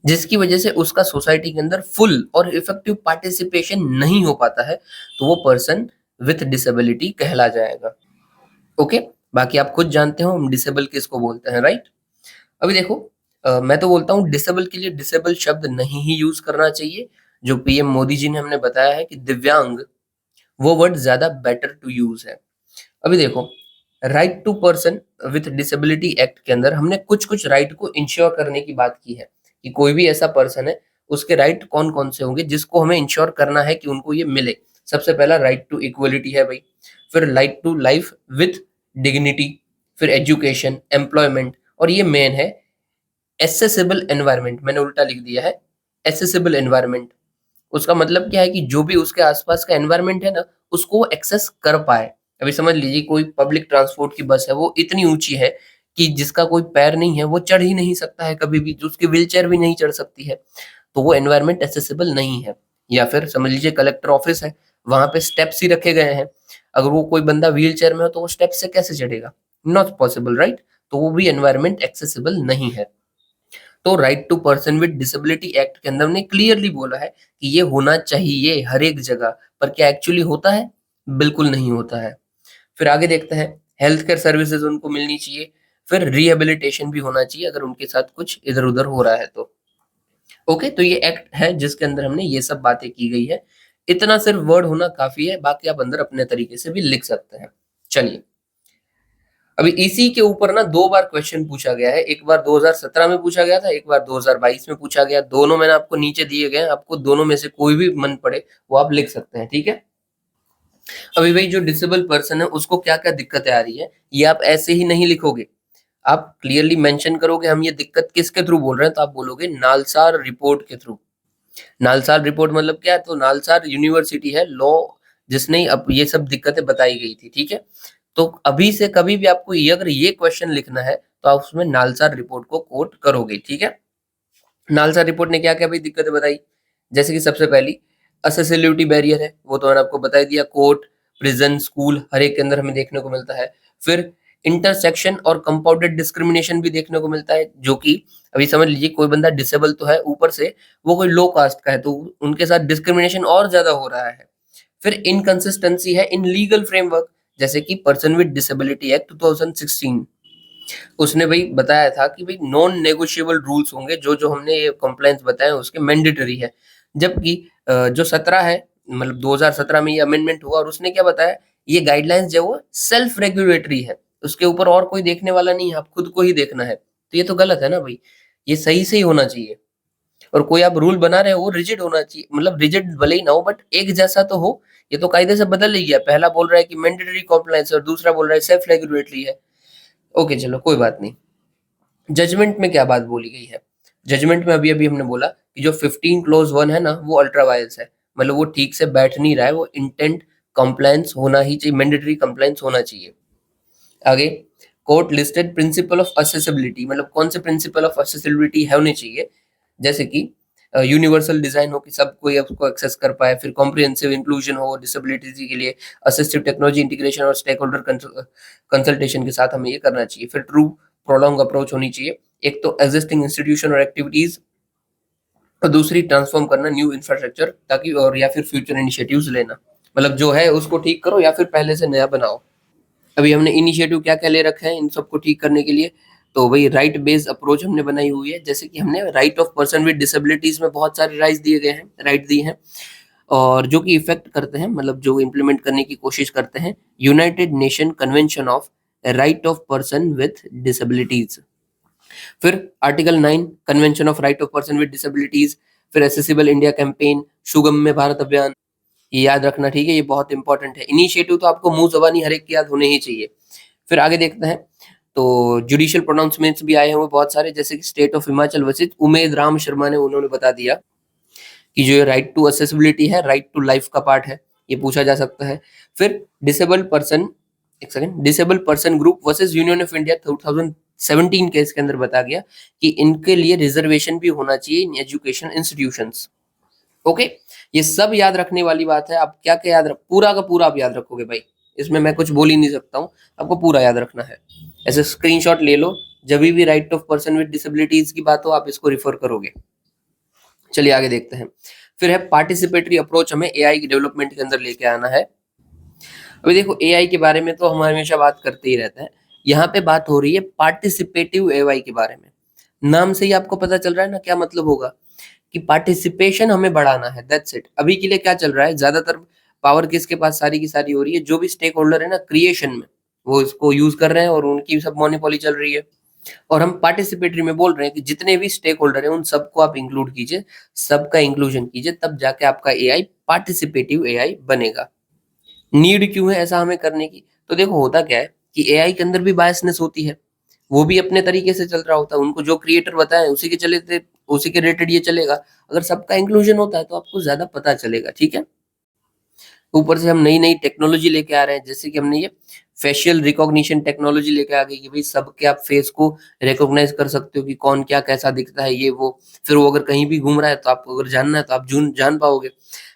जिसकी वजह से उसका सोसाइटी के अंदर फुल और इफेक्टिव पार्टिसिपेशन नहीं हो पाता है, तो वो पर्सन विथ डिसेबिलिटी कहला जाएगा। ओके, बाकी आप खुद जानते हो हम डिसेबल किसको बोलते हैं, राइट। अभी देखो मैं तो बोलता हूँ डिसेबल के लिए डिसेबल शब्द नहीं ही यूज करना चाहिए। जो पीएम मोदी जी ने हमने बताया है कि दिव्यांग, वो वर्ड ज्यादा बेटर टू यूज है। अभी देखो right to person with disability act के अंदर हमने कुछ कुछ राइट को इंश्योर करने की बात की है कि कोई भी ऐसा पर्सन है उसके राइट कौन कौन से होंगे जिसको हमें इंश्योर करना है कि उनको ये मिले। सबसे पहला राइट टू इक्वलिटी है भाई, फिर right to life with dignity, फिर एजुकेशन, एम्प्लॉयमेंट, और ये मेन है एसेसिबल एनवायरनमेंट। मैंने उल्टा लिख दिया है एसेसिबल एनवायरनमेंट। उसका मतलब क्या है कि जो भी उसके आसपास का एनवायरनमेंट है ना, उसको एक्सेस कर पाए। अभी समझ लीजिए कोई पब्लिक ट्रांसपोर्ट की बस है, वो इतनी ऊंची है कि जिसका कोई पैर नहीं है वो चढ़ ही नहीं सकता है कभी भी, जो उसकी व्हीलचेयर भी नहीं चढ़ सकती है, तो वो एनवायरनमेंट एक्सेसिबल नहीं है। या फिर समझ लीजिए कलेक्टर ऑफिस है, वहां पे स्टेप्स ही रखे गए हैं, अगर वो कोई बंदा व्हील चेयर में हो तो वो स्टेप से कैसे चढ़ेगा? Not possible, right? तो वो भी एनवायरनमेंट एक्सेसिबल नहीं है। तो right to person with disability act के अंदर ने क्लियरली बोला है कि ये होना चाहिए हर एक जगह, पर क्या एक्चुअली होता है? बिल्कुल नहीं होता है। फिर आगे देखते हैं, हेल्थ केयर सर्विसेज उनको मिलनी चाहिए, फिर रिहेबिलिटेशन भी होना चाहिए अगर उनके साथ कुछ इधर उधर हो रहा है तो। ओके, तो ये एक्ट है जिसके अंदर हमने ये सब बातें की गई है। इतना सिर्फ वर्ड होना काफी है, बाकी आप अंदर अपने तरीके से भी लिख सकते हैं। चलिए, अभी इसी के ऊपर ना 2 बार क्वेश्चन पूछा गया है। एक बार 2017 में पूछा गया था, एक बार 2022 में पूछा गया। दोनों मैंने आपको नीचे दिए गए हैं, आपको दोनों में से कोई भी मन पड़े वो आप लिख सकते हैं, ठीक है? अभी भाई जो डिसेबल पर्सन है उसको क्या-क्या दिक्कतें आ रही है, ये आप ऐसे ही नहीं लिखोगे। आप क्लियरली मेंशन करोगे हम ये दिक्कत किसके थ्रू बोल रहे हैं, तो आप बोलोगे नालसार रिपोर्ट के थ्रू। नालसार रिपोर्ट मतलब क्या है? तो नालसार यूनिवर्सिटी है लॉ जिसने अब ये सब दिक्कतें बताई गई थी, ठीक है? तो अभी से कभी भी आपको ये अगर ये क्वेश्चन लिखना है तो आप उसमें नालसार रिपोर्ट को कोट करोगे, ठीक है? नालसा रिपोर्ट ने क्या-क्या भाई दिक्कतें बताई? जैसे कि सबसे पहली एक्सेसिबिलिटी बैरियर है, वो तो मैंने आपको बता ही दिया। कोर्ट, प्रिज़न, स्कूल हर एक के अंदर हमें देखने को मिलता है। फिर इंटरसेक्शन और कंपाउंडेड डिस्क्रिमिनेशन भी देखने को मिलता है, जो कि अभी समझ लीजिए कोई बंदा डिसेबल तो है, ऊपर से वो कोई लो कास्ट का है, तो उनके साथ डिस्क्रिमिनेशन और ज़्यादा हो रहा है। फिर इनकंसिस्टेंसी है इन लीगल फ्रेमवर्क, जैसे कि पर्सन विद डिसेबिलिटी एक्ट 2016, उसने भाई बताया था कि भाई नॉन नेगोशिएबल रूल्स होंगे, जो हमने ये कंप्लायंस बताए उसके मैंडेटरी है। जबकि जो 17 है, मतलब 2017 में ये अमेंडमेंट हुआ और उसने क्या बताया, ये गाइडलाइंस जो है वो सेल्फ रेगुलेटरी है, उसके ऊपर और कोई देखने वाला नहीं है, आप खुद को ही देखना है। तो ये तो गलत है ना भाई, ये सही से ही होना चाहिए। और कोई आप रूल बना रहे हो वो रिजिड होना चाहिए, मतलब रिजिड भले ही ना हो बट एक जैसा तो हो। ये तो कायदे से बदल ही गया, पहला बोल रहा है कि मैंडेटरी कॉम्प्लायंस और दूसरा बोल रहा है सेल्फ रेगुलेटरी है। ओके चलो कोई बात नहीं। जजमेंट में क्या बात बोली गई है? जजमेंट में अभी-अभी हमने बोला कि जो 15 क्लॉज़ 1 है ना, वो अल्ट्रा वायरेंस है। मतलब वो ठीक से बैठ नहीं रहा है, वो इंटेंट कंप्लायंस होना ही चाहिए, मैंडेटरी कंप्लायंस होना चाहिए। आगे, court listed principle of accessibility, मतलब कौन से प्रिंसिपल ऑफ एक्सेसिबिलिटी होने चाहिए? जैसे कि यूनिवर्सल डिजाइन हो कि सब कोई उसको एक्सेस कर पाए, फिर कॉम्प्रिहेंसिव इंक्लूजन हो डिसेबिलिटीज के लिए, असिस्टिव टेक्नोलॉजी इंटीग्रेशन और स्टेक होल्डर कंसल्टेशन के साथ हमें ये करना चाहिए। फिर ट्रू प्रोलॉन्ग अप्रोच होनी चाहिए, एक तो एग्जिस्टिंग इंस्टीट्यूशन और एक्टिविटीज, और दूसरी ट्रांसफॉर्म करना न्यू इंफ्रास्ट्रक्चर, ताकि और या फिर फ्यूचर इनिशिएटिव्स लेना, मतलब जो है उसको ठीक करो या फिर पहले से नया बनाओ। अभी हमने इनिशिएटिव क्या-क्या ले रखे हैं इन सबको ठीक करने के लिए, तो वही राइट बेस्ड अप्रोच हमने बनाई हुई है। जैसे कि हमने right of person with disabilities में बहुत सारे राइट्स दिए गए हैं, राइट दिए हैं, और जो कि इफेक्ट करते हैं, मतलब जो इम्प्लीमेंट करने की कोशिश करते हैं, United Nation convention of right of person with disabilities. फिर article 9 convention of right of person with disabilities, फिर accessible India campaign, Sugamya Bharat Abhiyan, ये याद रखना, ठीक है? ये बहुत इंपॉर्टेंट है। इनिशिएटिव तो आपको मुंह ज़बानी हर एक की याद होने ही चाहिए। फिर आगे देखते हैं, तो जुडिशियल प्रोनाउंसमेंट्स भी आए हुए बहुत सारे, जैसे कि state of Himachal versus Umed Ram Sharma ने उन्होंने बता दिया कि जो ये राइट टू एक्सेसिबिलिटी है, राइट टू लाइफ का पार्ट है, ये पूछा जा सकता है। फिर डिसेबल पर्सन, एक second, disable person group versus union of India 2017 case के अंदर बता गया कि इनके लिए रिजर्वेशन भी होना चाहिए इन एजुकेशन इंस्टीट्यूशंस। ओके, ये सब याद रखने वाली बात है। आप क्या-क्या याद रख, पूरा का पूरा आप याद रखोगे भाई, इसमें मैं कुछ बोल ही नहीं सकता हूँ, आपको पूरा याद रखना है। ऐसे स्क्रीनशॉट ले लो, जब भी right of person with disabilities की बात हो आप इसको रिफर करोगे। चलिए आगे देखते हैं। फिर है पार्टिसिपेटरी अप्रोच, हमें एआई की डेवलपमेंट के अंदर लेके आना है। अभी देखो एआई के बारे में तो हम हमेशा बात करते ही रहते हैं, यहाँ पे बात हो रही है पार्टिसिपेटिव एआई के बारे में। नाम से ही आपको पता चल रहा है ना क्या मतलब होगा, कि पार्टिसिपेशन हमें बढ़ाना है, दैट्स इट। अभी के लिए क्या चल रहा है, ज्यादातर पावर किसके पास सारी की सारी हो रही है, जो भी स्टेक होल्डर है ना क्रिएशन में, वो इसको यूज कर रहे हैं और उनकी सब मोनोपोली चल रही है। और हम पार्टिसिपेटरी में बोल रहे हैं कि जितने भी स्टेक होल्डर हैं उन सबको आप इंक्लूड कीजिए, सबका इंक्लूजन कीजिए, तब जाके आपका एआई पार्टिसिपेटिव एआई बनेगा। नीड क्यों है ऐसा हमें करने की? तो देखो होता क्या है कि एआई के अंदर भी बायसनेस होती है, वो भी अपने तरीके से चल रहा होता है, उनको जो क्रिएटर बताए उसी के चले थे, उसी के रिलेटेड ये चलेगा। अगर सबका इंक्लूजन होता है तो आपको ज्यादा पता चलेगा, ठीक है। ऊपर से हम नई नई टेक्नोलॉजी लेके आ रहे हैं, जैसे कि हमने ये फेशियल रिकॉग्निशन टेक्नोलॉजी लेके आ गई कि भाई सबके आप फेस को रिकॉग्नाइज कर सकते हो कि कौन क्या कैसा दिखता है, ये वो। फिर वो अगर कहीं भी घूम रहा है तो आपको अगर जानना है तो आप जान पाओगे।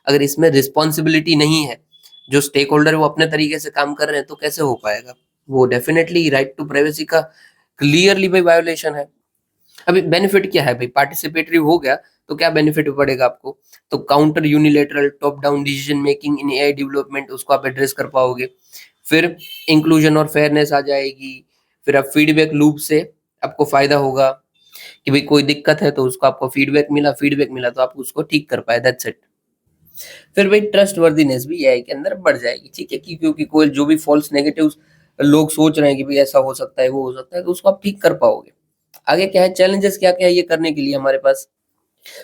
अगर इसमें रिस्पॉन्सिबिलिटी नहीं है, जो स्टेक होल्डर है वो अपने तरीके से काम कर रहे हैं, तो कैसे हो पाएगा? वो डेफिनेटली राइट टू प्राइवेसी का क्लियरली भाई वायोलेशन है। अभी बेनिफिट क्या है भाई? पार्टिसिपेटरी हो गया तो क्या बेनिफिट पड़ेगा आपको? तो counter unilateral top down decision making in AI development, उसको आप एड्रेस कर पाओगे। फिर इंक्लूजन और फेयरनेस आ जाएगी। फिर आप फीडबैक लूप से आपको फायदा होगा कि भाई कोई दिक्कत है तो उसको आपको फीडबैक मिला तो आप उसको ठीक कर पाए, दैट्स इट। फिर भाई ट्रस्ट वर्दीनेस भी एआई के अंदर बढ़ जाएगी, ठीक है, क्योंकि कोई जो भी फॉल्स नेगेटिव्स लोग सोच रहे हैं कि भाई ऐसा हो सकता है वो हो सकता है, तो उसको आप ठीक कर पाओगे। आगे क्या है, चैलेंजेस क्या क्या है ये करने के लिए हमारे पास?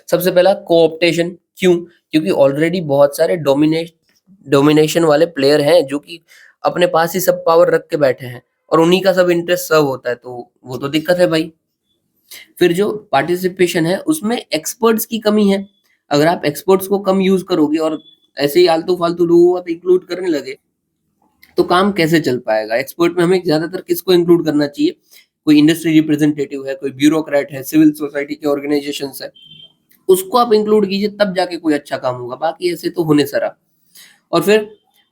सबसे पहला कोऑप्टेशन। क्यों? क्योंकि ऑलरेडी बहुत सारे डोमिनेशन वाले प्लेयर हैं जो कि अपने पास ही सब पावर रख के बैठे हैं और उन्हीं का सब इंटरेस्ट सर्व होता है, तो वो तो दिक्कत है भाई। फिर जो पार्टिसिपेशन है उसमें एक्सपर्ट्स की कमी है। अगर आप एक्सपर्ट्स को कम यूज करोगे और ऐसे ही आलतू फालतू लोगों को आप इंक्लूड करने लगे तो काम कैसे चल पाएगा? एक्सपर्ट में हमें ज्यादातर किसको इंक्लूड करना चाहिए? कोई इंडस्ट्री रिप्रेजेंटेटिव है, कोई ब्यूरोक्रेट है, सिविल सोसाइटी के ऑर्गेनाइजेशन है, उसको आप इंक्लूड कीजिए, तब जाके कोई अच्छा काम होगा, बाकी ऐसे तो होने सरा। और फिर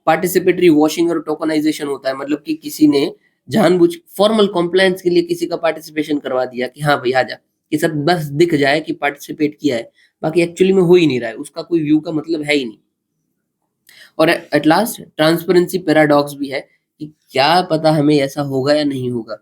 पार्टिसिपेटरी वॉशिंग और टोकनाइजेशन होता है, मतलब कि किसी ने जानबूझ फॉर्मल कॉम्प्लायंस के लिए किसी का पार्टिसिपेशन करवा दिया कि हाँ भाई आ जा, कि सब बस दिख जाए कि पार्टिसिपेट किया है, बाकी एक्चुअली में हो ही नहीं रहा है, उसका कोई व्यू का मतलब है ही नहीं। और एट लास्ट ट्रांसपेरेंसी पैराडॉक्स भी है कि क्या पता हमें ऐसा होगा या नहीं होगा,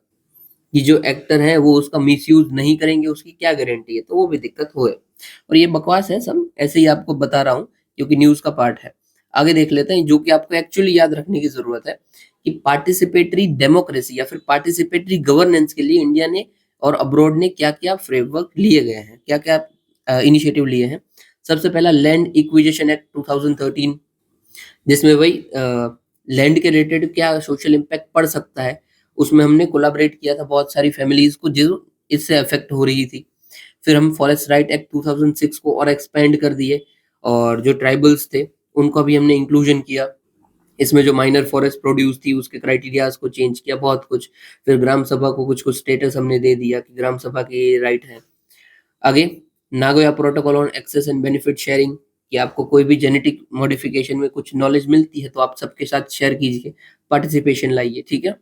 कि जो एक्टर है वो उसका मिसयूज नहीं करेंगे, उसकी क्या गारंटी है? तो वो भी दिक्कत होए। और ये बकवास है सब, ऐसे ही आपको बता रहा हूँ क्योंकि न्यूज का पार्ट है। आगे देख लेते हैं जो कि आपको एक्चुअली याद रखने की जरूरत है, कि पार्टिसिपेटरी डेमोक्रेसी या फिर पार्टिसिपेटरी गवर्नेंस के लिए इंडिया ने और अब्रॉड ने क्या क्या फ्रेमवर्क लिए गए हैं, क्या क्या इनिशिएटिव लिए हैं। सबसे पहला लैंड इक्विजिशन एक्ट 2013, जिसमें वही लैंड के रिलेटेड क्या सोशल इम्पैक्ट पड़ सकता है, उसमें हमने कोलैबोरेट किया था बहुत सारी फैमिलीज को जो इससे अफेक्ट हो रही थी। फिर हम फॉरेस्ट राइट एक्ट 2006 को और एक्सपेंड कर दिए, और जो ट्राइबल्स थे उनको भी हमने इंक्लूजन किया। इसमें जो माइनर फॉरेस्ट प्रोड्यूस थी उसके क्राइटेरियाज को चेंज किया बहुत कुछ। फिर ग्राम सभा को कुछ कुछ स्टेटस हमने दे दिया कि ग्राम सभा के ये राइट है। आगे Nagoya protocol on access and benefit sharing, कि आपको कोई भी जेनेटिक मॉडिफिकेशन में कुछ नॉलेज मिलती है तो आप सबके साथ शेयर कीजिए, पार्टिसिपेशन लाइए, ठीक है।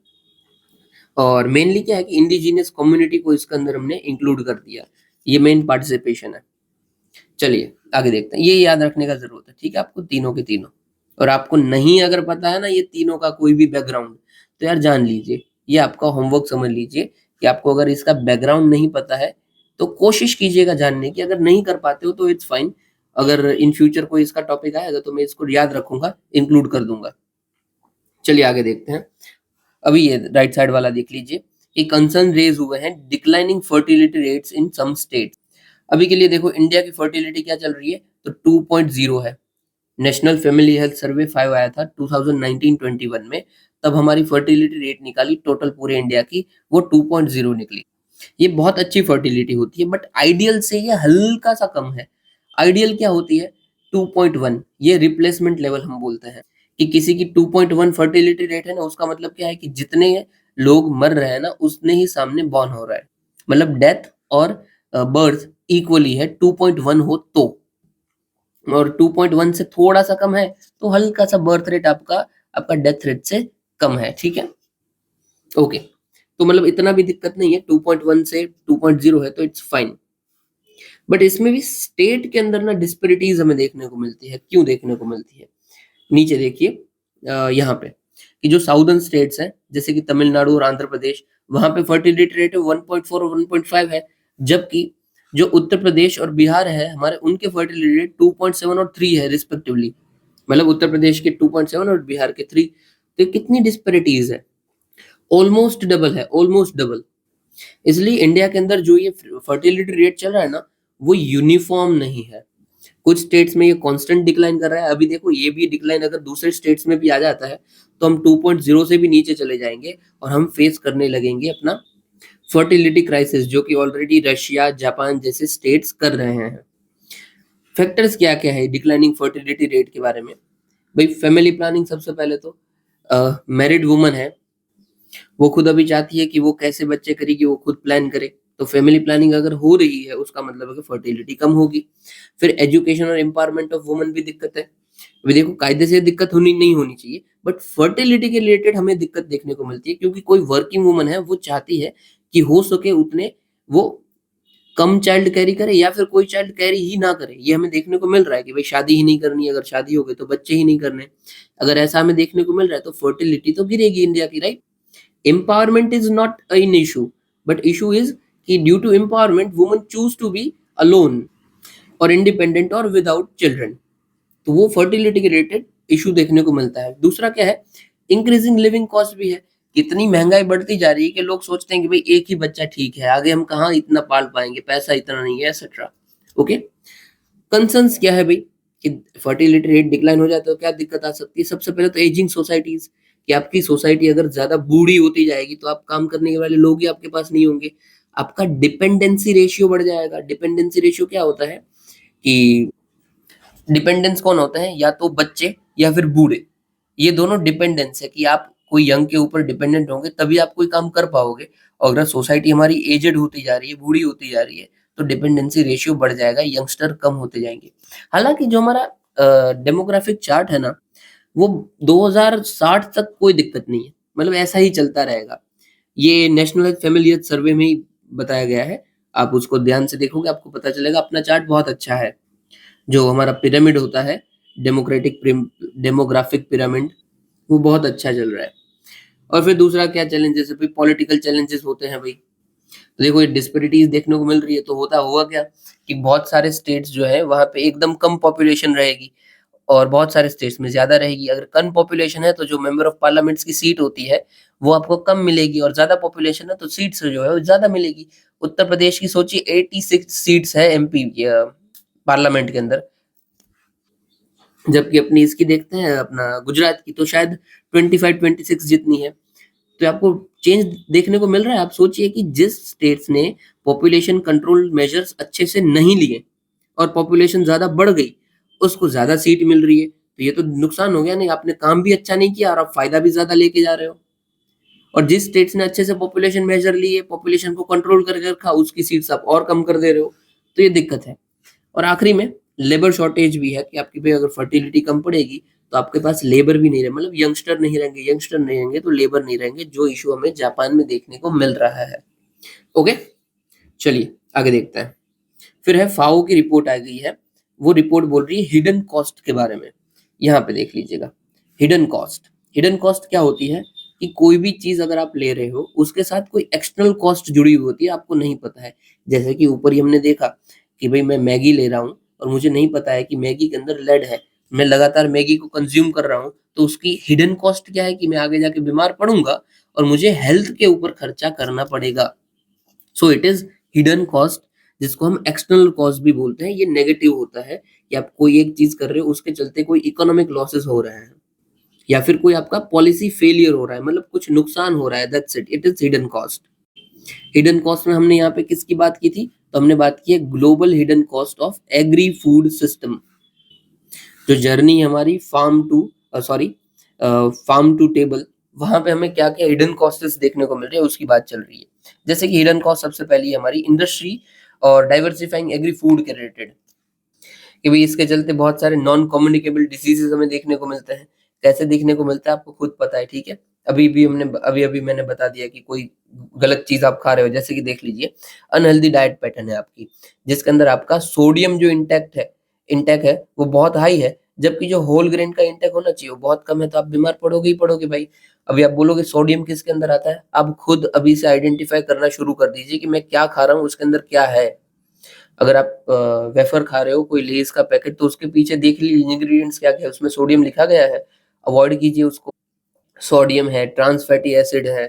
और मेनली क्या है कि इंडिजिनियस कम्युनिटी को इसके अंदर हमने इंक्लूड कर दिया, ये मेन पार्टिसिपेशन है। चलिए आगे देखते हैं, ये याद रखने का जरूरत है, ठीक है, आपको तीनों के तीनों। और आपको नहीं अगर पता है ना ये तीनों का कोई भी बैकग्राउंड, तो यार जान लीजिए, ये आपका होमवर्क समझ लीजिए कि आपको अगर इसका बैकग्राउंड नहीं पता है तो कोशिश कीजिएगा जानने की। अगर नहीं कर पाते हो तो इट्स फाइन, अगर इन फ्यूचर कोई इसका टॉपिक आएगा तो मैं इसको याद रखूंगा, इंक्लूड कर दूंगा। चलिए आगे देखते हैं। अभी ये राइट साइड वाला देख लीजिए, कि कंसर्न रेज हुए हैं declining fertility rates in some states. अभी के लिए देखो इंडिया की फर्टिलिटी क्या चल रही है, तो 2.0 है। नेशनल फैमिली हेल्थ सर्वे 5 आया था 2019-21 में, तब हमारी फर्टिलिटी रेट निकाली टोटल पूरे इंडिया की, वो 2.0 निकली। ये बहुत अच्छी फर्टिलिटी होती है, बट आइडियल से ये हल्का सा कम है। आइडियल क्या होती है? 2.1, ये रिप्लेसमेंट लेवल हम बोलते हैं, कि किसी की 2.1 फर्टिलिटी रेट है ना, उसका मतलब क्या है कि जितने लोग मर रहे हैं ना उतने ही सामने बॉर्न हो रहा है, मतलब डेथ और बर्थ इक्वली है 2.1 हो तो। और 2.1 से थोड़ा सा कम है तो हल्का सा बर्थ रेट आपका आपका डेथ रेट से कम है, ठीक है। ओके, तो मतलब इतना भी दिक्कत नहीं है, 2.1 से 2.0 है तो इट्स फाइन। बट इसमें भी स्टेट के अंदर ना डिस्पेरिटीज हमें देखने को मिलती है। क्यों देखने को मिलती है? नीचे देखिए, यहाँ पे कि जो साउदर्न स्टेट्स हैं जैसे कि तमिलनाडु और आंध्र प्रदेश, वहां पे फर्टिलिटी रेट 1.4 और 1.5 है, जबकि जो उत्तर प्रदेश और बिहार है हमारे, उनके फर्टिलिटी रेट 2.7 और 3 है रिस्पेक्टिवली। मतलब उत्तर प्रदेश के 2.7 और बिहार के 3। तो कितनी डिस्पेरिटीज है, ऑलमोस्ट डबल है, ऑलमोस्ट डबल। इसलिए इंडिया के अंदर जो ये फर्टिलिटी रेट चल रहा है ना, वो यूनिफ़ॉर्म नहीं है। कुछ स्टेट्स में ये कांस्टेंट डिक्लाइन कर रहा है। अभी देखो ये भी डिक्लाइन अगर दूसरे स्टेट्स में भी आ जाता है, तो हम 2.0 से भी नीचे चले जाएँगे और हम फेस करने लगेंगे अपना फर्टिलिटी क्राइसिस, जो कि ऑलरेडी रशिया, जापान जैसे स्टेट्स कर रहे हैं। फैक्टर्स क्या-क्या है डिक्लाइनिंग फर्टिलिटी रेट के बारे में? भई फैमिली प्लानिंग सबसे पहले तो मैरिड वुमन है, वो खुद अभी चाहती है कि वो कैसे बच्चे करेगी, वो खुद प्लान करे। तो फैमिली प्लानिंग अगर हो रही है, उसका मतलब है कि फर्टिलिटी कम होगी। फिर एजुकेशन और एम्पावरमेंट ऑफ वुमन भी दिक्कत है। अभी देखो कायदे से दिक्कत होनी नहीं होनी चाहिए, बट फर्टिलिटी के रिलेटेड हमें दिक्कत देखने को मिलती है, क्योंकि कोई वर्किंग वुमन है, वो चाहती है कि हो सके उतने वो कम चाइल्ड कैरी करे या फिर कोई चाइल्ड कैरी ही ना करे। ये हमें देखने को मिल रहा है कि भाई शादी ही नहीं करनी है, अगर शादी हो गई तो बच्चे ही नहीं करने। अगर ऐसा हमें देखने को मिल रहा है, तो फर्टिलिटी तो गिरेगी इंडिया की, right? Empowerment is not an issue, but issue is कि due to empowerment women choose to be alone or independent or without children। तो वो फर्टिलिटी के रिलेटेड इशू देखने को मिलता है। दूसरा क्या है, इंक्रीजिंग लिविंग कॉस्ट भी है। कितनी महंगाई बढ़ती जा रही है कि लोग सोचते हैं कि भाई एक ही बच्चा ठीक है, आगे हम कहाँ इतना पाल पाएंगे, पैसा इतना नहीं है, एक्सेट्रा। ओके, कंसर्न्स क्या है भाई कि फर्टिलिटी रेट डिक्लाइन हो जाए तो क्या दिक्कत आ सकती है? सबसे पहले तो एजिंग सोसाइटीज, कि आपकी सोसाइटी अगर ज्यादा बूढ़ी होती जाएगी तो आप काम करने के वाले लोग ही आपके पास नहीं होंगे। आपका डिपेंडेंसी रेशियो बढ़ जाएगा। डिपेंडेंसी रेशियो क्या होता है कि डिपेंडेंस कौन होता है, या तो बच्चे या फिर बूढ़े। ये दोनों डिपेंडेंस है कि आप कोई यंग के ऊपर डिपेंडेंट होंगे तभी आप कोई काम कर पाओगे। और अगर सोसाइटी हमारी एजेड होती जा रही है, बूढ़ी होती जा रही है, तो डिपेंडेंसी रेशियो बढ़ जाएगा, यंगस्टर कम होते जाएंगे। हालांकि जो हमारा डेमोग्राफिक चार्ट है ना, वो 2060 तक कोई दिक्कत नहीं है, मतलब ऐसा ही चलता रहेगा। ये national health family health survey में ही बताया गया है। आप उसको ध्यान से देखोगे आपको पता चलेगा। अपना चार्ट बहुत अच्छा है। जो हमारा पिरामिड होता है, डेमोग्राफिक पिरामिड, वो बहुत अच्छा चल रहा है। और फिर दूसरा क्या चैलेंजेस है भाई, पॉलिटिकल चैलेंजेस होते हैं भाई। तो देखो ये डिस्पैरिटीज देखने को मिल रही है, तो होता हुआ क्या कि बहुत सारे स्टेट्स जो है वहाँ पे एकदम कम पॉपुलेशन रहेगी और बहुत सारे स्टेट्स में ज़्यादा रहेगी। अगर कम पॉपुलेशन है तो जो मेंबर ऑफ पार्लियामेंट्स की सीट होती है, वो आपको कम मिलेगी, और ज़्यादा पॉपुलेशन है तो सीट्स जो है वो ज़्यादा मिलेगी। उत्तर प्रदेश की सोचिए 86 सीट्स है एमपी पार्लियामेंट के अंदर, जबकि अपनी इसकी देखते हैं अपना गुजरात की तो शायद 25-26 जितनी है। तो आपको चेंज देखने को मिल रहा है। आप सोचिए कि जिस स्टेट्स ने पॉपुलेशन कंट्रोल मेजर्स अच्छे से नहीं लिए और पॉपुलेशन ज़्यादा बढ़ गई, उसको ज़्यादा सीट मिल रही है। तो ये तो नुकसान हो गया नहीं, आपने काम भी अच्छा नहीं किया और आप फ़ायदा भी ज़्यादा लेके जा रहे हो। और जिस स्टेट्स ने अच्छे से पॉपुलेशन मेजर लिए, पॉपुलेशन को कंट्रोल करके रखा, उसकी सीट्स आप और कम कर दे रहे हो। तो ये दिक्कत है। और आखिरी में लेबर शॉर्टेज भी है कि आपकी भाई अगर फर्टिलिटी कम पड़ेगी, तो आपके पास लेबर भी नहीं रहे, मतलब यंगस्टर नहीं रहेंगे तो लेबर नहीं रहेंगे, जो इश्यू हमें जापान में देखने को मिल रहा है। ओके, चलिए आगे देखते हैं। फिर है फाओ की रिपोर्ट आ गई है। वो रिपोर्ट बोल रही है हिडन कॉस्ट के बारे में। यहाँ पे देख लीजिएगा, हिडन कॉस्ट। हिडन कॉस्ट क्या होती है कि कोई भी चीज अगर आप ले रहे हो, उसके साथ कोई एक्सटर्नल कॉस्ट जुड़ी हुई होती है, आपको नहीं पता है। जैसे कि ऊपर ही हमने देखा कि भाई मैं मैगी ले रहा हूँ और मुझे नहीं पता है कि मैगी के अंदर लेड है, मैं लगातार मैगी को कंज्यूम कर रहा हूँ, तो उसकी हिडन कॉस्ट क्या है कि मैं आगे जाके बीमार पड़ूंगा और मुझे हेल्थ के ऊपर खर्चा करना पड़ेगा। So it is hidden cost, जिसको हम एक्सटर्नल कॉस्ट भी बोलते हैं। ये नेगेटिव होता है कि आप कोई एक चीज कर रहे हो, उसके चलते कोई इकोनॉमिक लॉसेस हो रहे हैं या फिर कोई आपका पॉलिसी फेलियर हो रहा है, मतलब कुछ नुकसान हो रहा है। That's it, it is hidden cost. Hidden cost में हमने यहाँ पे किसकी बात की थी? तो हमने बात की है global hidden cost of agri food system. जो जर्नी हमारी फार्म टू टेबल, वहां पे हमें क्या क्या हिडन कॉस्ट्स देखने को मिल रही है, उसकी बात चल रही है। जैसे कि हिडन कॉस्ट सबसे पहली है हमारी इंडस्ट्री और डाइवर्सिफाइंग एग्री फूड के रिलेटेड, कि भाई इसके चलते बहुत सारे नॉन कम्युनिकेबल डिजीजेस हमें देखने को मिलते हैं। कैसे देखने को मिलता है आपको खुद पता है, ठीक है। अभी अभी मैंने बता दिया कि कोई गलत चीज आप खा रहे हो, जैसे कि देख लीजिए अनहेल्दी डाइट पैटर्न है आपकी, जिसके अंदर आपका सोडियम जो इंटेक है वो बहुत हाई है, जबकि जो होल ग्रेन का इंटेक होना चाहिए वो बहुत कम है। तो आप बीमार पड़ोगे ही पड़ोगे भाई। अभी आप बोलोगे सोडियम किसके अंदर आता है, आप खुद अभी से आइडेंटिफाई करना शुरू कर दीजिए कि मैं क्या खा रहा हूँ, उसके अंदर क्या है। अगर आप वेफर खा रहे हो, कोई लेज का पैकेट, तो उसके पीछे देख लीजिए इंग्रेडिएंट्स क्या-क्या है, उसमें सोडियम लिखा गया है, अवॉइड कीजिए उसको। सोडियम है, ट्रांस फैटी एसिड है,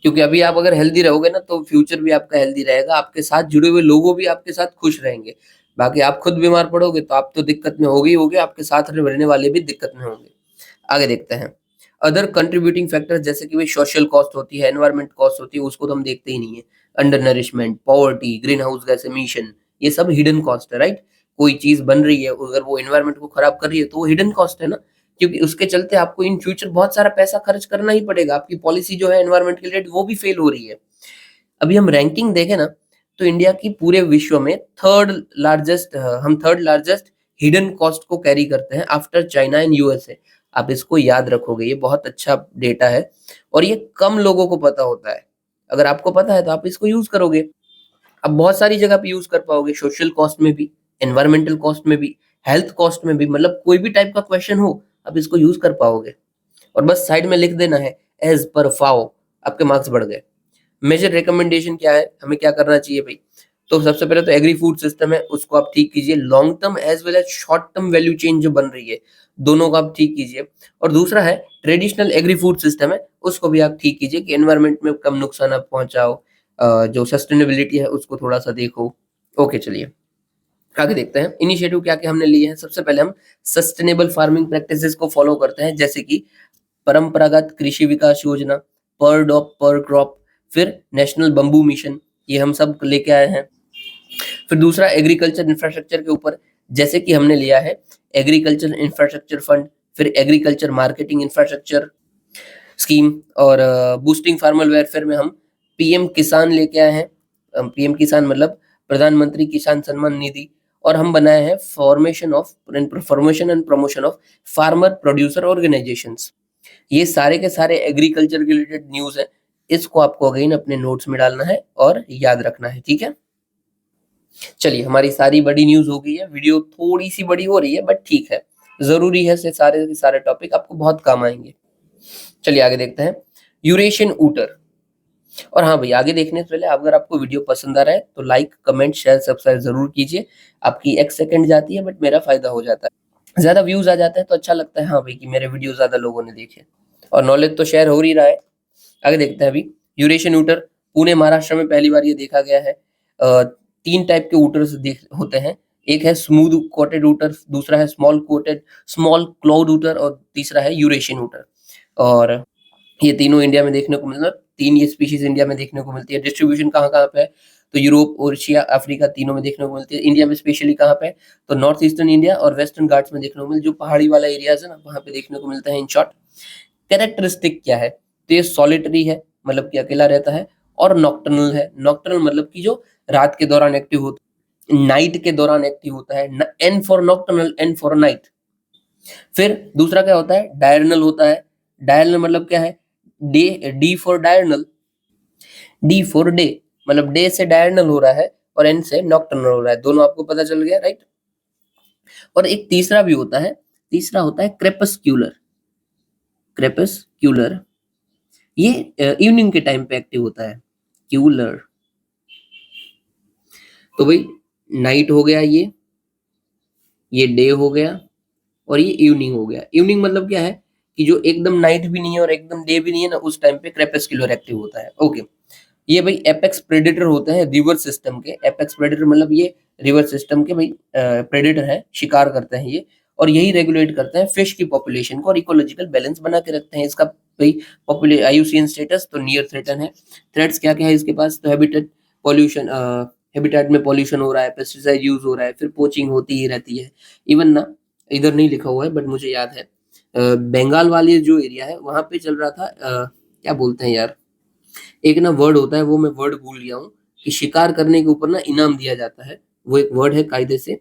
क्योंकि अभी आप अगर हेल्दी रहोगे ना तो फ्यूचर भी आपका हेल्दी रहेगा, आपके साथ जुड़े हुए लोगों भी आपके साथ खुश रहेंगे। बाकी आप खुद बीमार पड़ोगे तो आप तो दिक्कत में होगे ही होगे, आपके साथ रहने वाले भी दिक्कत में होंगे। आगे देखते हैं। अदर कंट्रीब्यूटिंग फैक्टर्स जैसे कि भाई सोशल कॉस्ट होती है, एनवायरनमेंट कॉस्ट होती है, उसको तो हम देखते ही नहीं है। Under nourishment, poverty, green house gas emission, ये सब हिडन कॉस्ट है, राइट? कोई चीज़ बन रही है, अगर वो एनवायरनमेंट को खराब कर रही है तो वो हिडन कॉस्ट है ना, क्योंकि उसके चलते आपको इन फ्यूचर बहुत सारा पैसा खर्च करना ही पड़ेगा। आपकी पॉलिसी जो है एनवायरनमेंट के रिलेटेड वो भी फेल हो रही है। अभी हम रैंकिंग देखें ना, तो इंडिया की पूरे विश्व में हम थर्ड लार्जेस्ट हिडन कॉस्ट को कैरी करते हैं आफ्टर चाइना एंड यूएसए। आप इसको याद रखोगे, ये बहुत अच्छा डेटा है और ये कम लोगों को पता होता है। अगर आपको पता है तो आप इसको यूज करोगे। आप बहुत सारी जगह पे यूज कर पाओगे, सोशल कॉस्ट में भी, एनवायरमेंटल कॉस्ट में भी, हेल्थ कॉस्ट में भी, मतलब कोई भी टाइप का क्वेश्चन हो आप इसको यूज कर पाओगे। और बस साइड में लिख देना है एज पर फाओ, आपके मार्क्स बढ़ गए। मेजर रिकमेंडेशन क्या है, हमें क्या करना चाहिए भाई? तो सबसे पहले तो एग्री फूड सिस्टम है उसको आप ठीक कीजिए, long term as well as short term value chain जो बन रही है दोनों को आप ठीक कीजिए। और दूसरा है ट्रेडिशनल एग्री फूड सिस्टम है उसको भी आप ठीक कीजिए कि एनवायरनमेंट में कम नुकसान आप पहुंचाओ, जो सस्टेनेबिलिटी है उसको थोड़ा सा देखो। ओके चलिए आगे देखते हैं इनिशिएटिव क्या क्या हमने लिए हैं। सबसे पहले हम सस्टेनेबल फार्मिंग प्रैक्टिसेस को फॉलो करते हैं, जैसे कि परंपरागत कृषि विकास योजना, पर डॉग पर क्रॉप, फिर नेशनल बंबू मिशन, ये हम सब लेके आए हैं। फिर दूसरा एग्रीकल्चर इंफ्रास्ट्रक्चर के ऊपर, जैसे कि हमने लिया है एग्रीकल्चर इंफ्रास्ट्रक्चर फंड, फिर एग्रीकल्चर मार्केटिंग इंफ्रास्ट्रक्चर स्कीम, और बूस्टिंग फार्मर वेलफेयर में हम पीएम किसान लेके आए हैं। पीएम किसान मतलब प्रधानमंत्री किसान सम्मान निधि। और हम बनाए हैं formation and promotion of farmer producer organisations. ये सारे के सारे एग्रीकल्चर के रिलेटेड न्यूज़ है। इसको आपको अगेन अपने नोट्स में डालना है और याद रखना है, ठीक है? चलिए हमारी सारी बड़ी न्यूज़ हो गई है, वीडियो थोड़ी-सी बड़ी हो रही है बट ठीक है। ज़रूरी है से सारे के सारे टॉपिक आपको बहुत काम आएँगे। चलिए आगे देखते हैं। यूरेशियन ऊटर। और हाँ भाई आगे देखने से पहले अगर आपको वीडियो पसंद आ रहा है तो लाइक, कमेंट, शेयर, सब्सक्राइब ज़रूर कीजिए। आपकी 1 सेकंड जाती है बट मेरा फ़ायदा हो जाता है। ज़्यादा व्यूज़ आ जाते हैं तो अच्छा लगता है हाँ भाई कि मेरे वीडियो ज़्यादा लोगों ने देखे। और नॉलेज तो शेयर हो ही रहा है। आगे देखते हैं अभी। यूरेशियन ऊटर पुणे महाराष्ट्र में पहली बार ये देखा गया है। 3 टाइप के ऊटर्स होते हैं। एक है स्मूथ कोटेड ऊटर, दूसरा है स्मॉल क्लाउड ऊटर और तीसरा है यूरेशियन ऊटर। और ये तीनों इंडिया में देखने को मिलता है। 3 ये स्पीशीज इंडिया में देखने को मिलती है। डिस्ट्रीब्यूशन कहाँ-कहाँ पे है? तो यूरोप, एशिया, अफ्रीका तीनों में देखने को मिलती है। इंडिया में स्पेशली कहाँ पे है? तो नॉर्थ ईस्टर्न इंडिया और वेस्टर्न घाट्स में देखने को जो पहाड़ी वाला एरियाज़ है ना, वहाँ पे देखने को मिलता है इन शॉर्ट। कैरेक्टरिस्टिक क्या है? तो ये सॉलिटरी है, मतलब कि अकेला रहता है, और नॉकटर्नल है। नॉकटर्नल मतलब कि जो रात के दौरान एक्टिव होता है, नाइट के दौरान एक्टिव होता है। न N for nocturnal, N for night. फिर दूसरा क्या होता है? डायरनल होता है। डायरनल मतलब क्या है? Day, D for diurnal, D for day, मतलब डे से डायरनल हो रहा है और एन से नॉकटर्नल हो रहा है। दोनों आपको पता चल गया, राइट? और एक तीसरा भी होता है, तीसरा होता है क्रेपस्क्यूलर। क्रेपस्क्यूलर ये इवनिंग के टाइम पे एक्टिव होता है। क्यूलर तो भाई नाइट हो गया, ये डे हो गया और ये इवनिंग हो गया। इवनिंग मतलब क्या है कि जो एकदम नाइट भी नहीं है और एकदम डे भी नहीं है ना, उस टाइम पे क्रेपस्क्यूलर एक्टिव होता है। ओके, ये भाई एपेक्स प्रेडेटर होते हैं रिवर सिस्टम के। एपेक्स प्रेडेटर मतलब ये रिवर सिस्टम के भाई प्रेडेटर है, शिकार करते हैं ये, और यही रेगुलेट करते हैं फिश की पॉपुलेशन को और इकोलॉजिकल बैलेंस बना के रखते हैं। इसका भाई आईयूसीएन स्टेटस तो नियर थ्रेटन है। थ्रेट्स क्या क्या है इसके पास? तो हैबिटेट में पॉल्यूशन हो रहा है, पेस्टिसाइड यूज हो रहा है, फिर पोचिंग होती ही रहती है। इवन ना इधर नहीं लिखा हुआ है बट मुझे याद है, बंगाल वाले जो एरिया है वहां पे चल रहा था, क्या बोलते हैं यार, एक ना वर्ड होता है, वो मैं वर्ड भूल गया हूँ, कि शिकार करने के ऊपर ना इनाम दिया जाता है। वो एक वर्ड है कायदे से,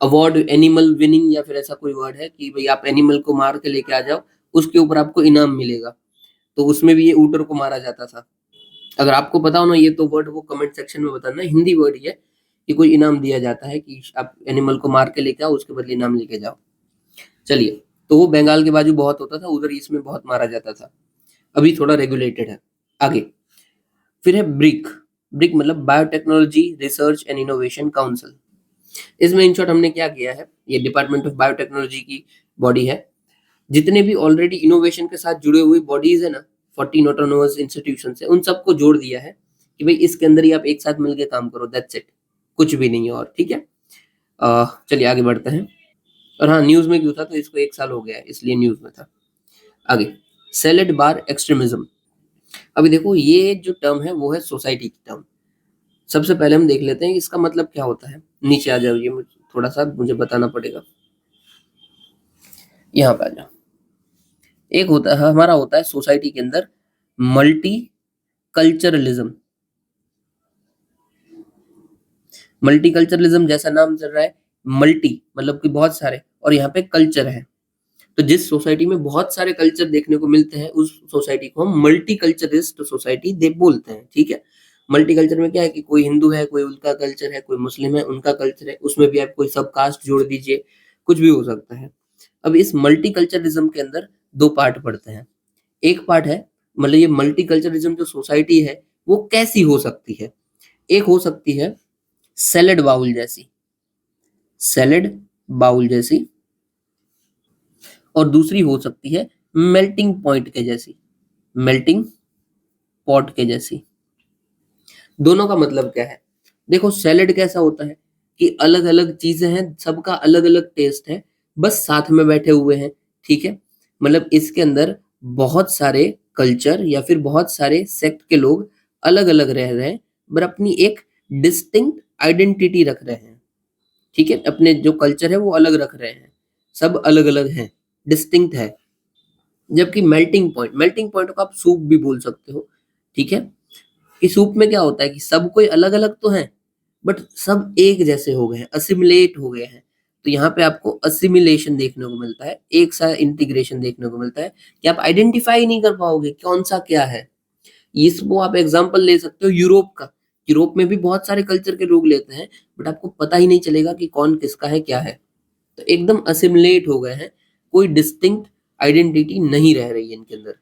अवार्ड एनिमल विनिंग या फिर ऐसा कोई वर्ड है कि भाई आप एनिमल को मार के लेके आ जाओ, उसके ऊपर आपको इनाम मिलेगा। तो उसमें भी ये ऊटर को मारा जाता था। अगर आपको पता हो ना ये तो वर्ड, वो कमेंट सेक्शन में बताना। हिंदी वर्ड ही है कि कोई इनाम दिया जाता है कि आप एनिमल को मार के लेके आओ, उसके बदले इनाम लेके जाओ। चलिए, तो वो बंगाल के बाजू बहुत होता था, उधर इसमें बहुत मारा जाता था। अभी थोड़ा रेगुलेटेड है। आगे फिर है ब्रिक। ब्रिक मतलब biotechnology research and innovation council. इसमें इन शॉर्ट हमने क्या किया है, ये डिपार्टमेंट ऑफ बायोटेक्नोलॉजी की बॉडी है। जितने भी ऑलरेडी इनोवेशन के साथ जुड़े हुए बॉडीज है ना, 14 ऑटोनोमस इंस्टीट्यूशंस है, उन सबको जोड़ दिया है कि भाई इसके अंदर ही आप एक साथ मिलके काम करो, दैट्स इट, कुछ भी नहीं है और, ठीक है। चलिए आगे बढ़ते हैं। और हाँ, न्यूज़ में क्यों था, तो इसको 1 साल हो गया है इसलिए न्यूज़ में था। आगे, सैलेड बार एक्सट्रीमिज्म। अभी देखो ये जो टर्म है वो है सोसाइटी की टर्म। सबसे पहले हम देख लेते हैं कि इसका मतलब क्या होता है। नीचे आ जाइए, थोड़ा सा मुझे बताना पड़ेगा। यहाँ पे आ जाओ। एक होता है हमारा, होता है सोसाइटी के अंदर मल्टी कल्चरलिज्म। मल्टीकल्चरलिज्म जैसा नाम चल रहा है, मल्टी मतलब कि बहुत सारे, और यहाँ पे कल्चर है। तो जिस सोसाइटी में बहुत सारे कल्चर देखने को मिलते हैं उस सोसाइटी को हम मल्टीकल्चरिस्ट सोसाइटी दे बोलते हैं, ठीक है। मल्टीकल्चर में क्या है कि कोई हिंदू है, कोई उनका कल्चर है, कोई मुस्लिम है उनका कल्चर है, उसमें भी आप कोई सब कास्ट जोड़ दीजिए, कुछ भी हो सकता है। अब इस मल्टीकल्चरिज्म के अंदर दो पार्ट पड़ते हैं। एक पार्ट है, मतलब ये मल्टीकल्चरिज्म जो सोसाइटी है वो कैसी हो सकती है। एक हो सकती है सैलेड बाउल जैसी, सैलेड बाउल जैसी, और दूसरी हो सकती है मेल्टिंग पॉइंट के जैसी, मेल्टिंग पॉट के जैसी। दोनों का मतलब क्या है? देखो सैलेड कैसा होता है कि अलग अलग चीजें हैं, सबका अलग अलग टेस्ट है, बस साथ में बैठे हुए हैं, ठीक है। मतलब इसके अंदर बहुत सारे कल्चर या फिर बहुत सारे सेक्ट के लोग अलग अलग रह रहे हैं, पर अपनी एक डिस्टिंक्ट आइडेंटिटी रख रहे हैं, ठीक है। अपने जो कल्चर है वो अलग रख रहे हैं, सब अलग अलग हैं, डिस्टिंक्ट है। जबकि मेल्टिंग पॉइंट को आप सूप भी बोल सकते हो, ठीक है। कि सूप में क्या होता है कि सब कोई अलग अलग तो है, बट सब एक जैसे हो गए हैं, असिमिलेट हो गए हैं। तो यहाँ पे आपको असिमिलेशन देखने को मिलता है, एक साथ इंटीग्रेशन देखने को मिलता है कि आप आइडेंटिफाई नहीं कर पाओगे कौन सा क्या है। इसको आप एग्जांपल ले सकते हो यूरोप का। यूरोप में भी बहुत सारे कल्चर के लोग लेते हैं, बट आपको पता ही नहीं चलेगा कि कौन किसका है, क्या है। तो एकदम असिमिलेट हो गए हैं, कोई डिस्टिंक्ट आइडेंटिटी नहीं रह रही है इनके अंदर।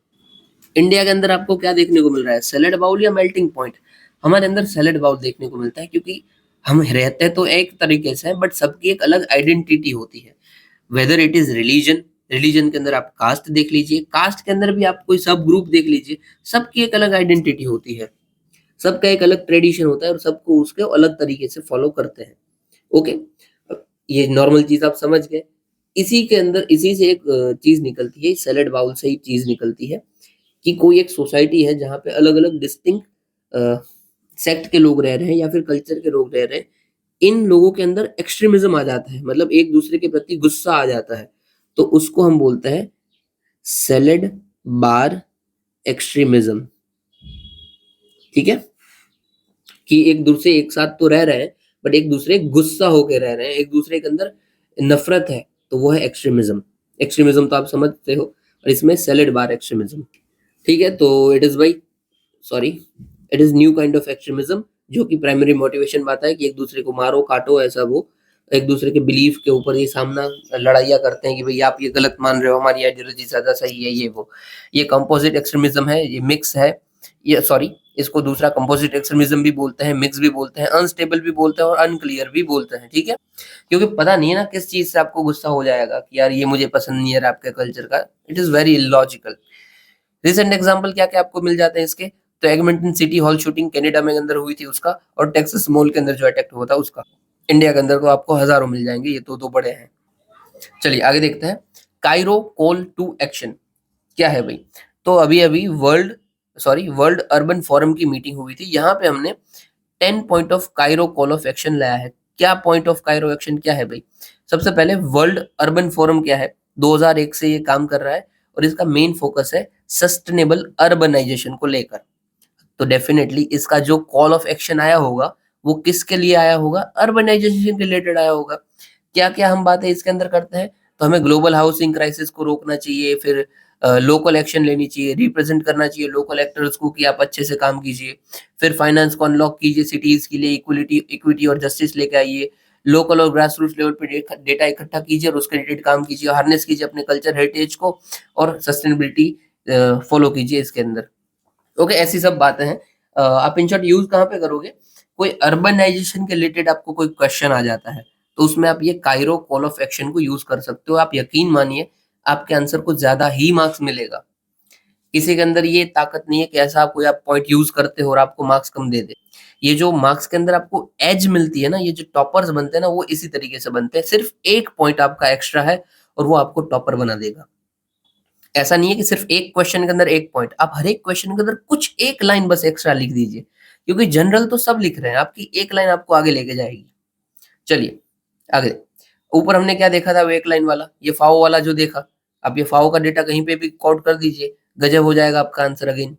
इंडिया के अंदर आपको क्या देखने को मिल रहा है, सैलेड बाउल या मेल्टिंग पॉइंट? हमारे अंदर सैलेड बाउल देखने को मिलता है, क्योंकि हम रहते तो एक तरीके से हैं, बट सबकी एक अलग आइडेंटिटी होती है। Whether it is religion, religion के अंदर आप कास्ट देख लीजिए, कास्ट के अंदर भी आप कोई सब ग्रुप देख लीजिए, सबकी एक अलग आइडेंटिटी होती है, सबका एक अलग ट्रेडिशन होता है और सबको उसके अलग तरीके से फॉलो करते हैं। ओके, ये नॉर्मल चीज आप समझ गए। इसी के अंदर इसी से एक चीज निकलती है, सैलेड बाउल से ही चीज निकलती है कि कोई एक सोसाइटी है जहाँ पे अलग अलग डिस्टिंक्ट सेक्ट के लोग रह रहे हैं या फिर कल्चर के लोग रह रहे हैं। इन लोगों के अंदर एक्सट्रीमिज्म आ जाता है, मतलब एक दूसरे के प्रति गुस्सा आ जाता है, तो उसको हम बोलते हैं सैलेड बार एक्सट्रीमिज्म, ठीक है। कि एक दूसरे एक साथ तो रह रहे हैं, बट एक दूसरे गुस्सा होकर रह रहे हैं, एक दूसरे के अंदर नफरत है, तो वो है एक्सट्रीमिज्म। एक्सट्रीमिज्म तो आप समझते हो, और इसमें सैलेड बार एक्सट्रीमिज्म, ठीक है। तो it is by sorry it is new kind of extremism, जो कि प्राइमरी मोटिवेशन बात है कि एक दूसरे को मारो काटो, ऐसा वो एक दूसरे के बिलीफ के ऊपर ये सामना लड़ाइयाँ करते हैं कि भाई आप ये गलत मान रहे हो, हमारी आइडियोलॉजी ज्यादा सही है, ये वो। ये कंपोजिट एक्सट्रीमिज्म है, ये मिक्स है, ये सॉरी इसको दूसरा कंपोजिट एक्सट्रीमिज्म भी बोलते हैं, मिक्स भी बोलते हैं, अनस्टेबल भी बोलते हैं और अनक्लियर भी बोलते हैं, ठीक है। क्योंकि पता नहीं है ना किस चीज से आपको गुस्सा हो जाएगा कि यार ये मुझे पसंद नहीं है आपके कल्चर का, it is very illogical. Recent example क्या क्या आपको मिल जाते हैं इसके, तो एगमेंटन सिटी हॉल शूटिंग कनाडा में अंदर हुई थी उसका, और टेक्सास मॉल के अंदर जो अटैक हुआ था उसका। इंडिया के अंदर तो आपको हजारों मिल जाएंगे, ये तो दो बड़े हैं। चलिए आगे देखते हैं। कायरो कॉल टू एक्शन क्या है भाई? तो अभी अभी वर्ल्ड अर्बन फोरम की मीटिंग हुई थी, यहाँ पे हमने 10 point of Cairo call of action लाया है। क्या पॉइंट ऑफ कायरो एक्शन क्या है भाई? सबसे पहले वर्ल्ड अर्बन फोरम क्या है, 2001 से ये काम कर रहा है और इसका मेन फोकस है सस्टेनेबल अर्बनाइजेशन को लेकर। तो डेफिनेटली इसका जो कॉल ऑफ एक्शन आया होगा वो किसके लिए आया होगा, अर्बनाइजेशन रिलेटेड आया होगा। क्या क्या हम बातें इसके अंदर करते हैं, तो हमें ग्लोबल हाउसिंग क्राइसिस को रोकना चाहिए, फिर लोकल एक्शन लेनी चाहिए, रिप्रेजेंट करना चाहिए लोकल एक्टर्स को कि आप अच्छे से काम कीजिए, फिर फाइनेंस को अनलॉक कीजिए, सिटीज के लिए इक्विटी और जस्टिस लेके आइए, लोकल और ग्रास रूट लेवल पे डेटा इकट्ठा कीजिए और उसके रिलेटेड काम कीजिए, हार्नेस कीजिए अपने कल्चर हेरिटेज को और सस्टेनेबिलिटी फॉलो कीजिए इसके अंदर। ओके, ऐसी सब बातें हैं। आप इन शॉर्ट यूज कहाँ पे करोगे, कोई अर्बनाइजेशन के रिलेटेड आपको कोई क्वेश्चन आ जाता है तो उसमें आप ये कायरो कॉल ऑफ एक्शन को यूज कर सकते हो। आप यकीन मानिए आपके आंसर को ज्यादा ही मार्क्स मिलेगा। किसी के अंदर ये ताकत नहीं है कि ऐसा कोई आप पॉइंट यूज़ करते हो और आपको मार्क्स कम दे दे। ये जो मार्क्स के अंदर आपको एज मिलती है ना, ये जो टॉपर्स बनते हैं ना, वो इसी तरीके से बनते हैं। सिर्फ़ 1 पॉइंट आपका एक्स्ट्रा है और वो आपको टॉपर बना देगा। ऐसा नहीं है कि सिर्फ़ एक क्वेश्चन के अंदर 1 पॉइंट, आप हर एक क्वेश्चन के अंदर कुछ 1 लाइन बस एक्स्ट्रा लिख दीजिए, क्योंकि जनरल तो सब लिख रहे हैं, आपकी 1 लाइन आपको आगे लेके जाएगी। चलिए, आगे। ऊपर हमने क्या देखा था वो 1 लाइन वाला, ये फाओ वाला जो देखा, आप ये फाओ का डेटा कहीं पे भी कोट कर दीजिए, गज़ब हो जाएगा आपका आंसर अगेन।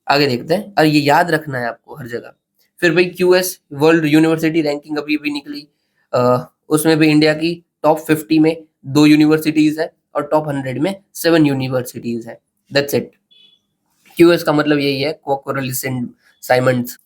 आगे देखते हैं और ये याद रखना है आपको हर जगह। फिर भाई क्यूएस वर्ल्ड यूनिवर्सिटी रैंकिंग अभी-अभी निकली, उसमें भी इंडिया की टॉप 50 में 2 यूनिवर्सिटीज़ है और टॉप 100 में 7 यूनिवर्सिटीज़ है। That's it. क्यूएस का मतलब यही है, कोक्रालिस एंड साइमंड्स,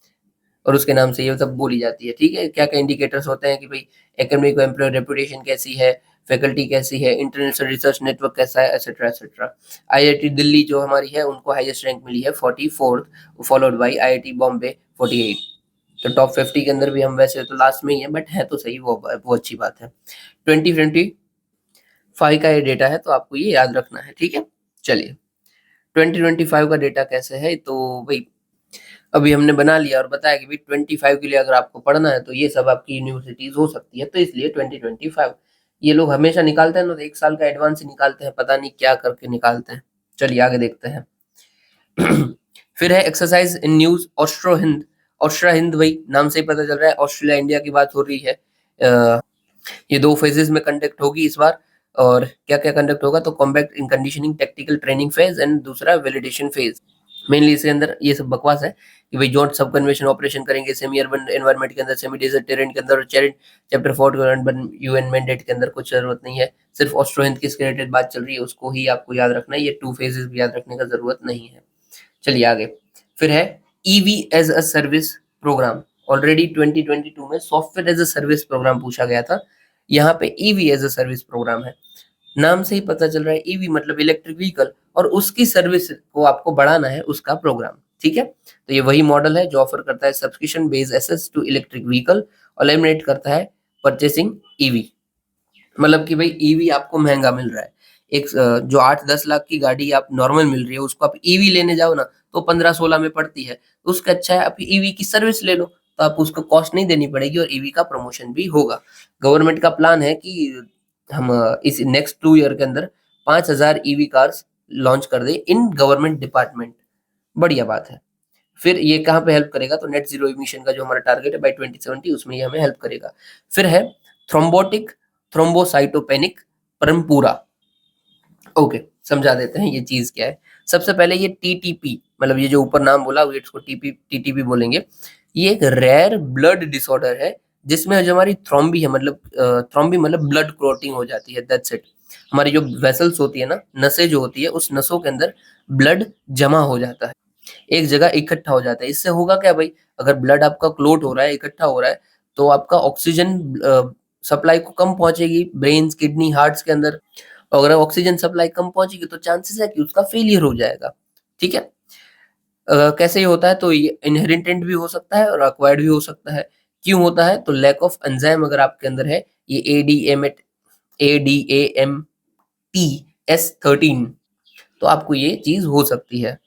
और उसके नाम से ये सब बोली जाती है, ठीक है? क्या-क्या इंडिकेटर्स होते हैं कि भई एकेडमिक एम्प्लॉयी रेपुटेशन कैसी है, फैकल्टी कैसी है, इंटरनेशनल रिसर्च नेटवर्क कैसा है, एटसेट्रा, एटसेट्रा। आईआईटी दिल्ली जो हमारी है, उनको हाईएस्ट रैंक मिली है 44th, followed by IIT Bombay 48। तो टॉप 50 के अंदर भी हम वैसे तो लास्ट में ही हैं, बट है तो सही, वो अच्छी बात है। 2025 का ये डेटा है, तो आपको ये याद रखना है, ठीक है? चलिए, 2025 का डेटा कैसे है, तो भई अभी हमने बना लिया और बताया कि भाई 25 के लिए अगर आपको पढ़ना है तो ये सब आपकी यूनिवर्सिटीज़ हो सकती है, तो इसलिए 2025 ये लोग हमेशा निकालते हैं ना, तो 1 साल का एडवांस ही निकालते हैं, पता नहीं क्या करके निकालते हैं। चलिए आगे देखते हैं। फिर है exercise in news Austro Hind. Austra Hind वही नाम से ही पता चल रहा है, ऑस्ट्रेलिया इंडिया की बात हो रही है। ये 2 फेजेज़ में कंडक्ट होगी इस बार, और क्या-क्या कंडक्ट होगा, तो combat in conditioning tactical training phase and दूसरा वैलिडेशन फेज़। मेनली इसके अंदर ये सब बकवास है कि भाई जॉइंट सब कन्वेंशन ऑपरेशन करेंगे सेमी अर्बन एनवायरनमेंट के अंदर, सेमी डेजर्ट टेरेन के अंदर, और चैप्टर 4 अर्बन यूएन मैंडेट के अंदर कुछ जरूरत नहीं है। सिर्फ ऑस्ट्रो हिंद किसके रिलेटेड बात चल रही है उसको ही आपको याद रखना है, ये 2 फेजेस भी याद रखने का जरूरत नहीं है। चलिए आगे। फिर है EV as a service programme. Already 2022 में software as a service programme पूछा गया था, यहाँ पे EV as a service programme है। नाम से ही पता चल रहा है, ईवी मतलब इलेक्ट्रिक व्हीकल, और उसकी सर्विस को आपको बढ़ाना है, उसका प्रोग्राम, ठीक है? तो ये वही मॉडल है जो ऑफर करता है subscription based access to electric vehicle, और एलिमिनेट करता है परचेसिंग ईवी। मतलब कि भाई ईवी आपको महंगा मिल रहा है। एक जो 8-10 लाख की गाड़ी आप नॉर्मल मिल रही है, उसको आप ईवी लेने जाओ ना, तो 15-16 में पड़ती है। तो उससे अच्छा है आप ईवी की सर्विस ले लो, तो आपको उसको कॉस्ट नहीं देनी पड़ेगी और ईवी का प्रमोशन भी होगा। गवर्नमेंट का प्लान है कि हम इस नेक्स्ट 2 ईयर के अंदर 5000 ईवी कार्स लॉन्च कर दें इन गवर्नमेंट डिपार्टमेंट। बढ़िया बात है। फिर ये कहाँ पे हेल्प करेगा, तो नेट ज़ीरो इमिशन का जो हमारा टारगेट है बाय 2070, उसमें ये हमें हेल्प करेगा। फिर है थ्रोम्बोटिक थ्रोम्बोसाइटोपेनिक परम्पुरा। ओके, समझा देते हैं ये चीज़ क्या है। सबसे पहले ये टीटीपी, मतलब ये जो ऊपर नाम बोला वो इसको टीटीपी बोलेंगे। ये एक रेयर ब्लड डिसऑर्डर है, जिसमें जो हमारी थ्रोम्बी है, मतलब थ्रोम्बी मतलब ब्लड क्लॉटिंग हो जाती है, दैट्स इट। हमारी जो वेसल्स होती है ना, नसें जो होती है, उस नसों के अंदर ब्लड जमा हो जाता है, एक जगह इकट्ठा हो जाता है। इससे होगा क्या भाई, अगर ब्लड आपका क्लॉट हो रहा है, इकट्ठा हो रहा है, तो आपका ऑक्सीजन सप्लाई को कम पहुँचेगी ब्रेन्स, किडनी, हार्ट्स के अंदर। और अगर ऑक्सीजन सप्लाई कम पहुँचेगी तो चांसेस है कि उसका फेलियर हो जाएगा, ठीक है? कैसे ये होता है, तो ये इनहेरिटेंट भी हो सकता है और एक्वायर्ड भी हो सकता है। क्यों होता है, तो लैक ऑफ एंजाइम अगर आपके अंदर है, ये ADAMTS13, तो आपको ये चीज़ हो सकती है।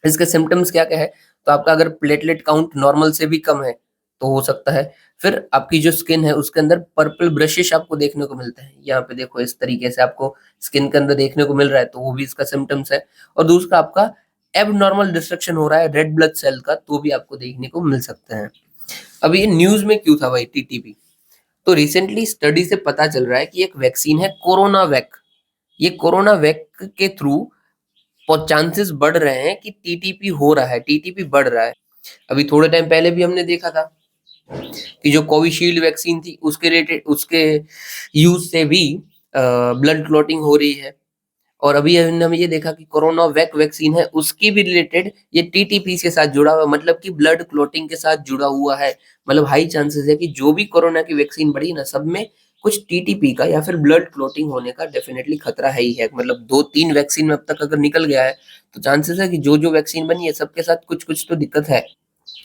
इसके सिम्पटम्स क्या-क्या है, तो आपका अगर प्लेटलेट काउंट नॉर्मल से भी कम है, तो हो सकता है। फिर आपकी जो स्किन है उसके अंदर पर्पल ब्रशेस आपको देखने को मिलते हैं। यहाँ पे देखो इस तरीके से आपको स्किन के अंदर देखने को मिल रहा है, तो वो भी इसका सिम्पटम्स है। और दूसरा आपका एबनॉर्मल डिस्ट्रक्शन हो रहा है रेड ब्लड सेल का, तो भी आपको देखने को मिल सकते हैं। अभी ये न्यूज़ में क्यों था भाई टीटीपी? तो रिसेंटली स्टडी से पता चल रहा है कि एक वैक्सीन है कोरोना वैक। ये कोरोना वैक के थ्रू और चांसेस बढ़ रहे हैं कि टीटीपी हो रहा है, टीटीपी बढ़ रहा है। अभी थोड़े टाइम पहले भी हमने देखा था कि जो कोविशील्ड वैक्सीन थी उसके रिलेटेड, उसके यूज से भी ब्लड क्लॉटिंग हो रही है। और अभी हमने ये देखा कि कोरोना वैक वैक्सीन है, उसकी भी रिलेटेड ये टीटीपी के साथ जुड़ा हुआ है, मतलब कि ब्लड क्लॉटिंग के साथ जुड़ा हुआ है। मतलब हाई चांसेस है कि जो भी कोरोना की वैक्सीन बनी ना, सब में कुछ टीटीपी का या फिर ब्लड क्लॉटिंग होने का डेफिनेटली खतरा है ही है। मतलब 2-3 वैक्सीन में अब तक अगर निकल गया है, तो चांसेस है कि जो-जो वैक्सीन बनी है सबके साथ कुछ-कुछ तो दिक्कत है।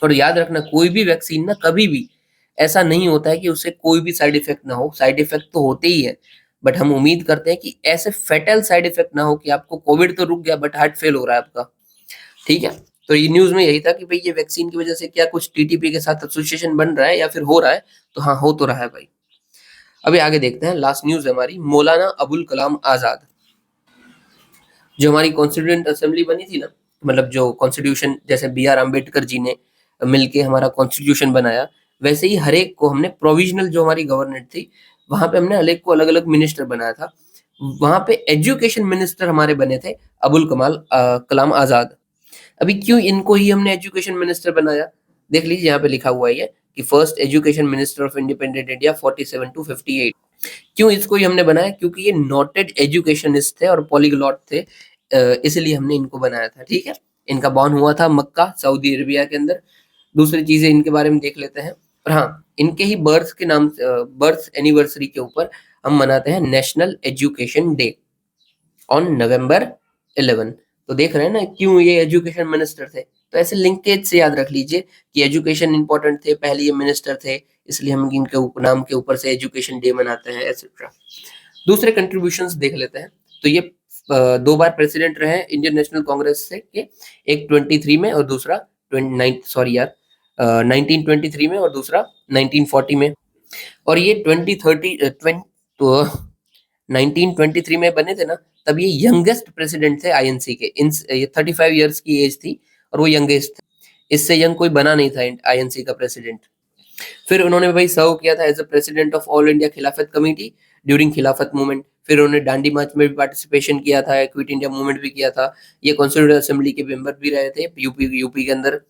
और याद रखना, कोई भी वैक्सीन ना कभी भी ऐसा नहीं होता है कि उससे कोई भी साइड इफेक्ट ना हो, साइड इफेक्ट तो होते ही है। बट हम उम्मीद करते हैं कि ऐसे फेटल साइड इफेक्ट ना हो कि आपको कोविड तो रुक गया बट हार्ट फेल हो रहा है आपका, ठीक है। तो ये न्यूज में यही था कि भाई ये वैक्सीन की वजह से क्या कुछ टीटीपी के साथ एसोसिएशन बन रहा है या फिर हो रहा है, तो हाँ हो तो रहा है भाई। अभी आगे देखते हैं, लास्ट न्यूज है हमारी, मौलाना अबुल कलाम आजाद। जो हमारी कॉन्स्टिट्यूएंट असेंबली बनी थी ना, मतलब जो कॉन्स्टिट्यूशन जैसे बी आर अम्बेडकर जी ने मिलके हमारा कॉन्स्टिट्यूशन बनाया, वैसे ही हर एक को हमने प्रोविजनल जो हमारी गवर्नमेंट थी वहां पे हमने हर एक को अलग अलग मिनिस्टर बनाया था। वहां पे एजुकेशन मिनिस्टर हमारे बने थे अबुल कलाम आजाद। अभी क्यों इनको ही हमने एजुकेशन मिनिस्टर बनाया, देख लीजिए यहाँ पे लिखा हुआ है कि first education minister of independent India 47 to 58। क्यों इसको ही हमने बनाया, क्योंकि ये नोटेड एजुकेशनिस्ट थे और पॉलीग्लॉट थे, इसलिए हमने इनको बनाया था, ठीक है। इनका बॉर्न हुआ था मक्का सऊदी अरेबिया के अंदर। दूसरी चीजें इनके बारे में देख लेते हैं, और हाँ इनके ही बर्थ के नाम, बर्थ एनिवर्सरी के ऊपर हम मनाते हैं national education day on November 11। तो देख रहे हैं ना क्यों ये एजुकेशन मिनिस्टर थे, तो ऐसे लिंकेज से याद रख लीजिए कि एजुकेशन इंपॉर्टेंट थे, पहले ये मिनिस्टर थे, इसलिए हम इनके नाम के ऊपर से एजुकेशन डे मनाते हैं एक्सेट्रा। दूसरे कंट्रीब्यूशंस देख लेते हैं, तो ये दो बार प्रेसिडेंट रहे इंडियन नेशनल कांग्रेस से के, एक 23 में और दूसरा 1923 में और दूसरा 1940 में। और ये 1923 में बने थे ना, तब ये यंगेस्ट प्रेसिडेंट थे आईएनसी के। ये 35 इयर्स की एज थी और वो यंगेस्ट थे, इससे यंग कोई बना नहीं था आईएनसी का प्रेसिडेंट। फिर उन्होंने भाई सर्व किया था as a president of All India Khilafat Committee during Khilafat movement. फिर उन्होंने दांडी मार्च में भी पार्टिसिपेशन किया था, क्विट इंडिया मूवमेंट भी किया था। ये कॉन्स्टिट्यूएंट असेंबली के मेंबर भी रहे थे यूपी के अंदर।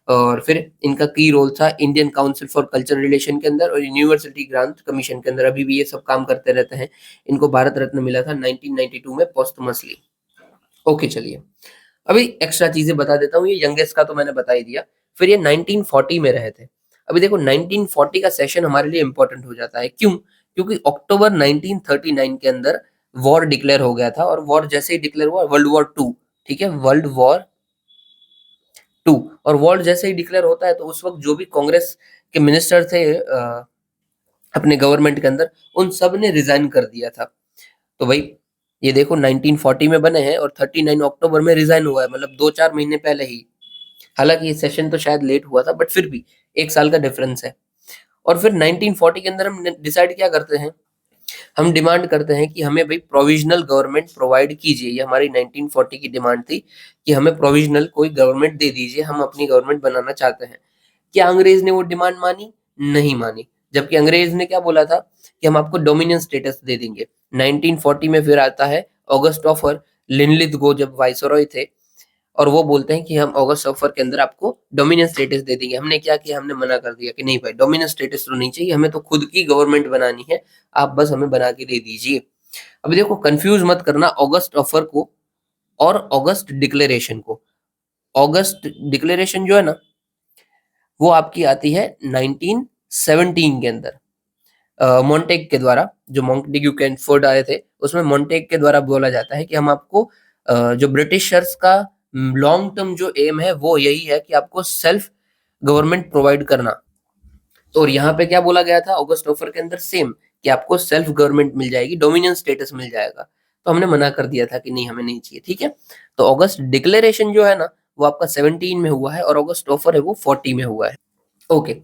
और फिर इनका की रोल था Indian council for cultural relation के अंदर और यूनिवर्सिटी ग्रांट कमीशन के अंदर, अभी भी ये सब काम करते रहते हैं। इनको भारत रत्न मिला था 1992 में पोस्टमसली। ओके चलिए, अभी एक्स्ट्रा चीजें बता देता हूँ। ये यंगेस्ट का तो मैंने बता ही दिया। फिर ये 1940 में रहे थे। अभी देखो 1940 का सेशन हमारे लिए इंपॉर्टेंट हो जाता है, क्यों? क्योंकि अक्टूबर 1939 के अंदर वॉर डिक्लेयर हो गया था, और वॉर जैसे ही डिक्लेयर हुआ, वर्ल्ड वॉर टू, ठीक है, वर्ल्ड वॉर टू। और वॉर जैसे ही डिक्लेयर होता है तो उस वक्त जो भी कांग्रेस के मिनिस्टर थे अपने गवर्नमेंट के अंदर, उन सब ने रिजाइन कर दिया था। तो भाई ये देखो 1940 में बने हैं और 39 अक्टूबर में रिजाइन हुआ है, मतलब 2-4 महीने पहले ही। हालांकि ये सेशन तो शायद लेट हुआ था, बट फिर भी 1 साल का डिफरेंस है। और फिर 1940 के अंदर हम डिसाइड क्या करते हैं, हम डिमांड करते हैं कि हमें भाई प्रोविजनल गवर्नमेंट प्रोवाइड कीजिए। ये हमारी 1940 की डिमांड थी कि हमें प्रोविजनल कोई गवर्नमेंट दे दीजिए, हम अपनी गवर्नमेंट बनाना चाहते हैं। क्या अंग्रेज ने वो डिमांड मानी? नहीं मानी। जबकि अंग्रेज ने क्या बोला था कि हम आपको डोमिनियन स्टेटस दे देंगे। 1940 में फिर आता है ऑगस्ट ऑफर, लिनलिथगो जब वाइसरॉय थे, और वो बोलते हैं कि हम अगस्त ऑफर के अंदर आपको डोमिनियन स्टेटस दे देंगे। हमने क्या किया, हमने मना कर दिया कि नहीं भाई, डोमिनियन स्टेटस तो नहीं चाहिए, हमें तो खुद की गवर्नमेंट बनानी है, आप बस हमें बना के दे दीजिए। अभी देखो कंफ्यूज मत करना अगस्त ऑफर को और अगस्त डिक्लेरेशन को। अगस्त डिक्लेरेशन जो है ना, वो आपकी आती है 1917 के अंदर, मॉन्टेग के द्वारा। जो मॉन्टेग्यू कैंटफोर्ड आए थे, उसमें मॉन्टेग के द्वारा बोला जाता है कि हम आपको जो ब्रिटिशर्स का लॉन्ग टर्म जो एम है वो यही है कि आपको सेल्फ गवर्नमेंट प्रोवाइड करना। तो और यहाँ पे क्या बोला गया था अगस्त ऑफर के अंदर, सेम, कि आपको सेल्फ गवर्नमेंट मिल जाएगी, डोमिनियन स्टेटस मिल जाएगा। तो हमने मना कर दिया था कि नहीं, हमें नहीं चाहिए, ठीक है। तो अगस्त डिक्लेरेशन जो है ना, वो आपका 17 में हुआ है और अगस्त ऑफर है वो 40 में हुआ है। ओके,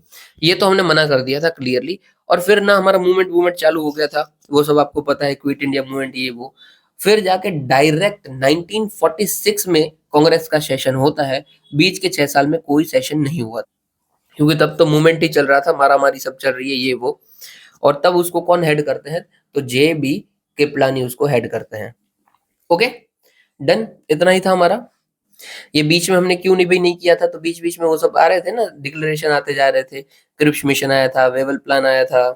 ये तो हमने मना कर दिया था क्लियरली। और फिर ना हमारा मूवमेंट मूवमेंट चालू हो गया था, वो सब आपको पता है, क्विट इंडिया मूवमेंट ये वो। फिर जाके डायरेक्ट 1946 में कांग्रेस का सेशन होता है। बीच के 6 साल में कोई सेशन नहीं हुआ, क्योंकि तब तो मूवमेंट ही चल रहा था, मारामारी सब चल रही है ये वो। और तब उसको कौन हेड करते हैं, तो जे बी कृपलानी उसको हेड करते हैं। ओके डन, इतना ही था हमारा। ये बीच में हमने क्यों नहीं भाई नहीं किया था, तो बीच बीच में वो सब आ रहे थे ना, डिक्लेरेशन आते जा रहे थे, क्रिप्स मिशन आया था, वेवल प्लान आया था,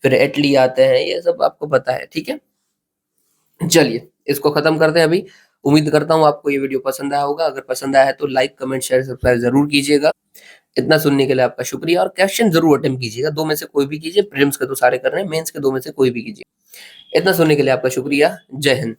फिर एटली आते हैं, ये सब आपको पता है, ठीक है। चलिए इसको खत्म करते हैं अभी। उम्मीद करता हूँ आपको ये वीडियो पसंद आया होगा। अगर पसंद आया है तो लाइक कमेंट शेयर सब्सक्राइब जरूर कीजिएगा। इतना सुनने के लिए आपका शुक्रिया, और क्वेश्चन जरूर अटेम्प्ट कीजिएगा, 2 में से कोई भी कीजिए। प्रीलिम्स के तो सारे कर रहे हैं, मेंस के 2 में से कोई भी कीजिए। इतना सुनने के लिए आपका शुक्रिया। जय हिंद।